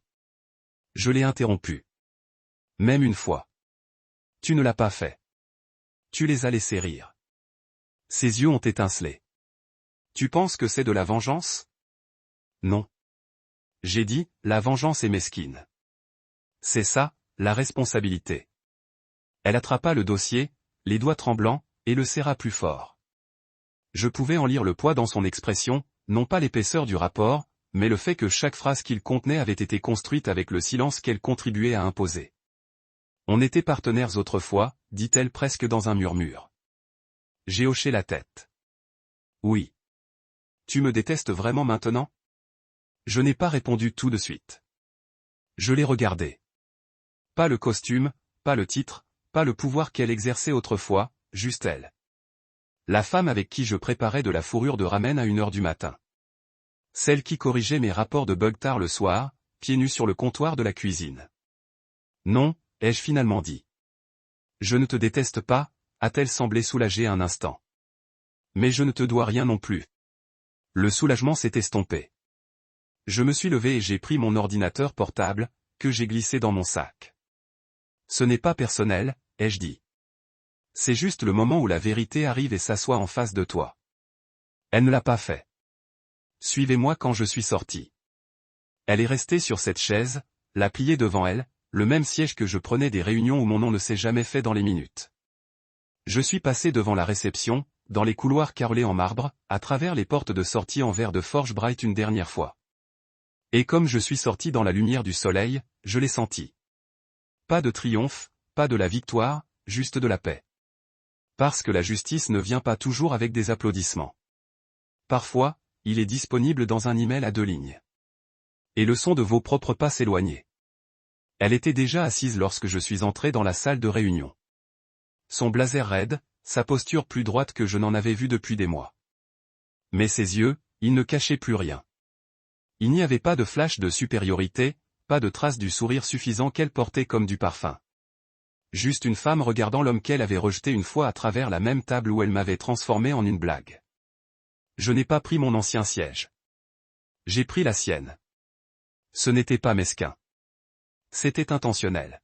Je l'ai interrompu. Même une fois. Tu ne l'as pas fait. Tu les as laissés rire. Ses yeux ont étincelé. Tu penses que c'est de la vengeance ? Non. J'ai dit, la vengeance est mesquine. C'est ça, la responsabilité. Elle attrapa le dossier, les doigts tremblants, et le serra plus fort. Je pouvais en lire le poids dans son expression, non pas l'épaisseur du rapport, mais le fait que chaque phrase qu'il contenait avait été construite avec le silence qu'elle contribuait à imposer. On était partenaires autrefois, dit-elle presque dans un murmure. J'ai hoché la tête. Oui. Tu me détestes vraiment maintenant ? Je n'ai pas répondu tout de suite. Je l'ai regardé. Pas le costume, pas le titre, pas le pouvoir qu'elle exerçait autrefois, juste elle. La femme avec qui je préparais de la fourrure de ramen à 1h du matin. Celle qui corrigeait mes rapports de bug tard le soir, pieds nus sur le comptoir de la cuisine. Non, ai-je finalement dit. Je ne te déteste pas, a-t-elle semblé soulagée un instant. Mais je ne te dois rien non plus. Le soulagement s'est estompé. Je me suis levé et j'ai pris mon ordinateur portable, que j'ai glissé dans mon sac. Ce n'est pas personnel, ai-je dit. C'est juste le moment où la vérité arrive et s'assoit en face de toi. Elle ne l'a pas fait. Suivez-moi quand je suis sorti. Elle est restée sur cette chaise, la pliée devant elle, le même siège que je prenais des réunions où mon nom ne s'est jamais fait dans les minutes. Je suis passé devant la réception, dans les couloirs carrelés en marbre, à travers les portes de sortie en verre de forge bright une dernière fois. Et comme je suis sorti dans la lumière du soleil, je l'ai senti. Pas de triomphe, pas de la victoire, juste de la paix. Parce que la justice ne vient pas toujours avec des applaudissements. Parfois, il est disponible dans un email à 2 lignes. Et le son de vos propres pas s'éloignait. Elle était déjà assise lorsque je suis entré dans la salle de réunion. Son blazer raide, sa posture plus droite que je n'en avais vu depuis des mois. Mais ses yeux, ils ne cachaient plus rien. Il n'y avait pas de flash de supériorité, pas de trace du sourire suffisant qu'elle portait comme du parfum. Juste une femme regardant l'homme qu'elle avait rejeté une fois à travers la même table où elle m'avait transformé en une blague. Je n'ai pas pris mon ancien siège. J'ai pris la sienne. Ce n'était pas mesquin. C'était intentionnel.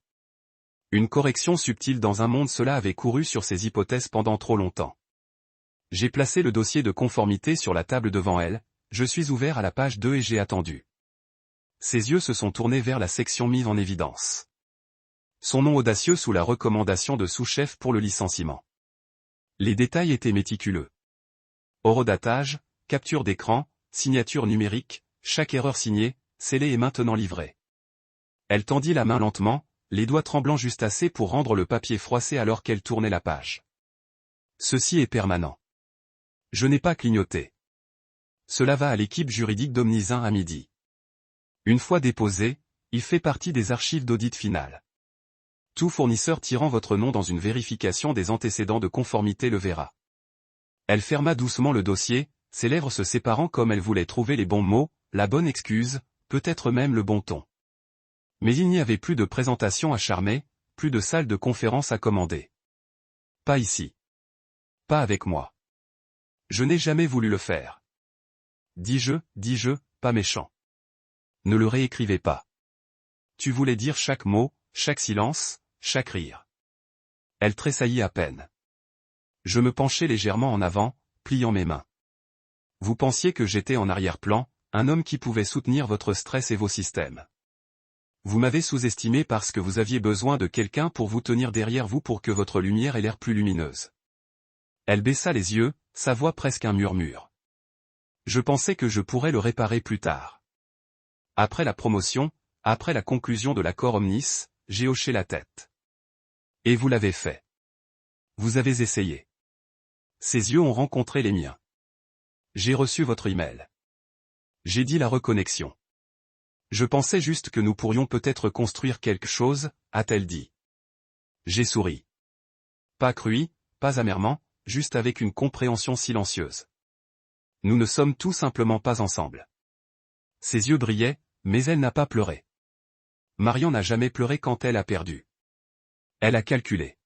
Une correction subtile dans un monde, cela avait couru sur ses hypothèses pendant trop longtemps. J'ai placé le dossier de conformité sur la table devant elle, je suis ouvert à la page 2 et j'ai attendu. Ses yeux se sont tournés vers la section mise en évidence. Son nom audacieux sous la recommandation de sous-chef pour le licenciement. Les détails étaient méticuleux. Horodatage, capture d'écran, signature numérique, chaque erreur signée, scellée et maintenant livrée. Elle tendit la main lentement, les doigts tremblant juste assez pour rendre le papier froissé alors qu'elle tournait la page. Ceci est permanent. Je n'ai pas clignoté. Cela va à l'équipe juridique d'Omnisin à midi. Une fois déposé, il fait partie des archives d'audit final. Tout fournisseur tirant votre nom dans une vérification des antécédents de conformité le verra. Elle ferma doucement le dossier, ses lèvres se séparant comme elle voulait trouver les bons mots, la bonne excuse, peut-être même le bon ton. Mais il n'y avait plus de présentation à charmer, plus de salle de conférence à commander. Pas ici. Pas avec moi. Je n'ai jamais voulu le faire. Dis-je, pas méchant. Ne le réécrivez pas. Tu voulais dire chaque mot, chaque silence, chaque rire. Elle tressaillit à peine. Je me penchai légèrement en avant, pliant mes mains. Vous pensiez que j'étais en arrière-plan, un homme qui pouvait soutenir votre stress et vos systèmes. Vous m'avez sous-estimé parce que vous aviez besoin de quelqu'un pour vous tenir derrière vous pour que votre lumière ait l'air plus lumineuse. Elle baissa les yeux, sa voix presque un murmure. Je pensais que je pourrais le réparer plus tard. Après la promotion, après la conclusion de l'accord Omnis, j'ai hoché la tête. Et vous l'avez fait. Vous avez essayé. Ses yeux ont rencontré les miens. J'ai reçu votre email. J'ai dit la reconnexion. Je pensais juste que nous pourrions peut-être construire quelque chose, a-t-elle dit. J'ai souri. Pas crui, pas amèrement, juste avec une compréhension silencieuse. Nous ne sommes tout simplement pas ensemble. Ses yeux brillaient, mais elle n'a pas pleuré. Marion n'a jamais pleuré quand elle a perdu. Elle a calculé.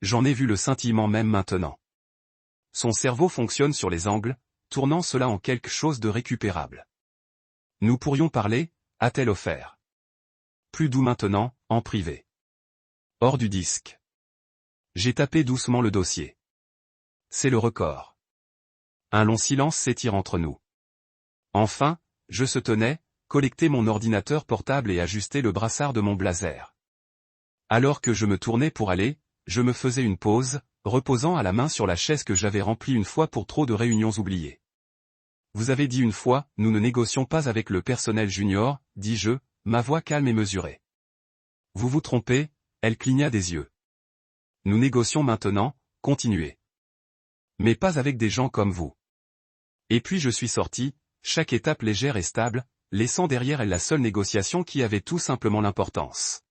J'en ai vu le scintillement même maintenant. Son cerveau fonctionne sur les angles, tournant cela en quelque chose de récupérable. Nous pourrions parler, a-t-elle offert. Plus doux maintenant, en privé. Hors du disque. J'ai tapé doucement le dossier. C'est le record. Un long silence s'étire entre nous. Enfin, je se tenais, collecter mon ordinateur portable et ajuster le brassard de mon blazer. Alors que je me tournais pour aller, je me faisais une pause, reposant à la main sur la chaise que j'avais remplie une fois pour trop de réunions oubliées. Vous avez dit une fois, nous ne négocions pas avec le personnel junior, dis-je, ma voix calme et mesurée. Vous vous trompez, elle cligna des yeux. Nous négocions maintenant, continuez. Mais pas avec des gens comme vous. Et puis je suis sorti, chaque étape légère et stable, laissant derrière elle la seule négociation qui avait tout simplement l'importance.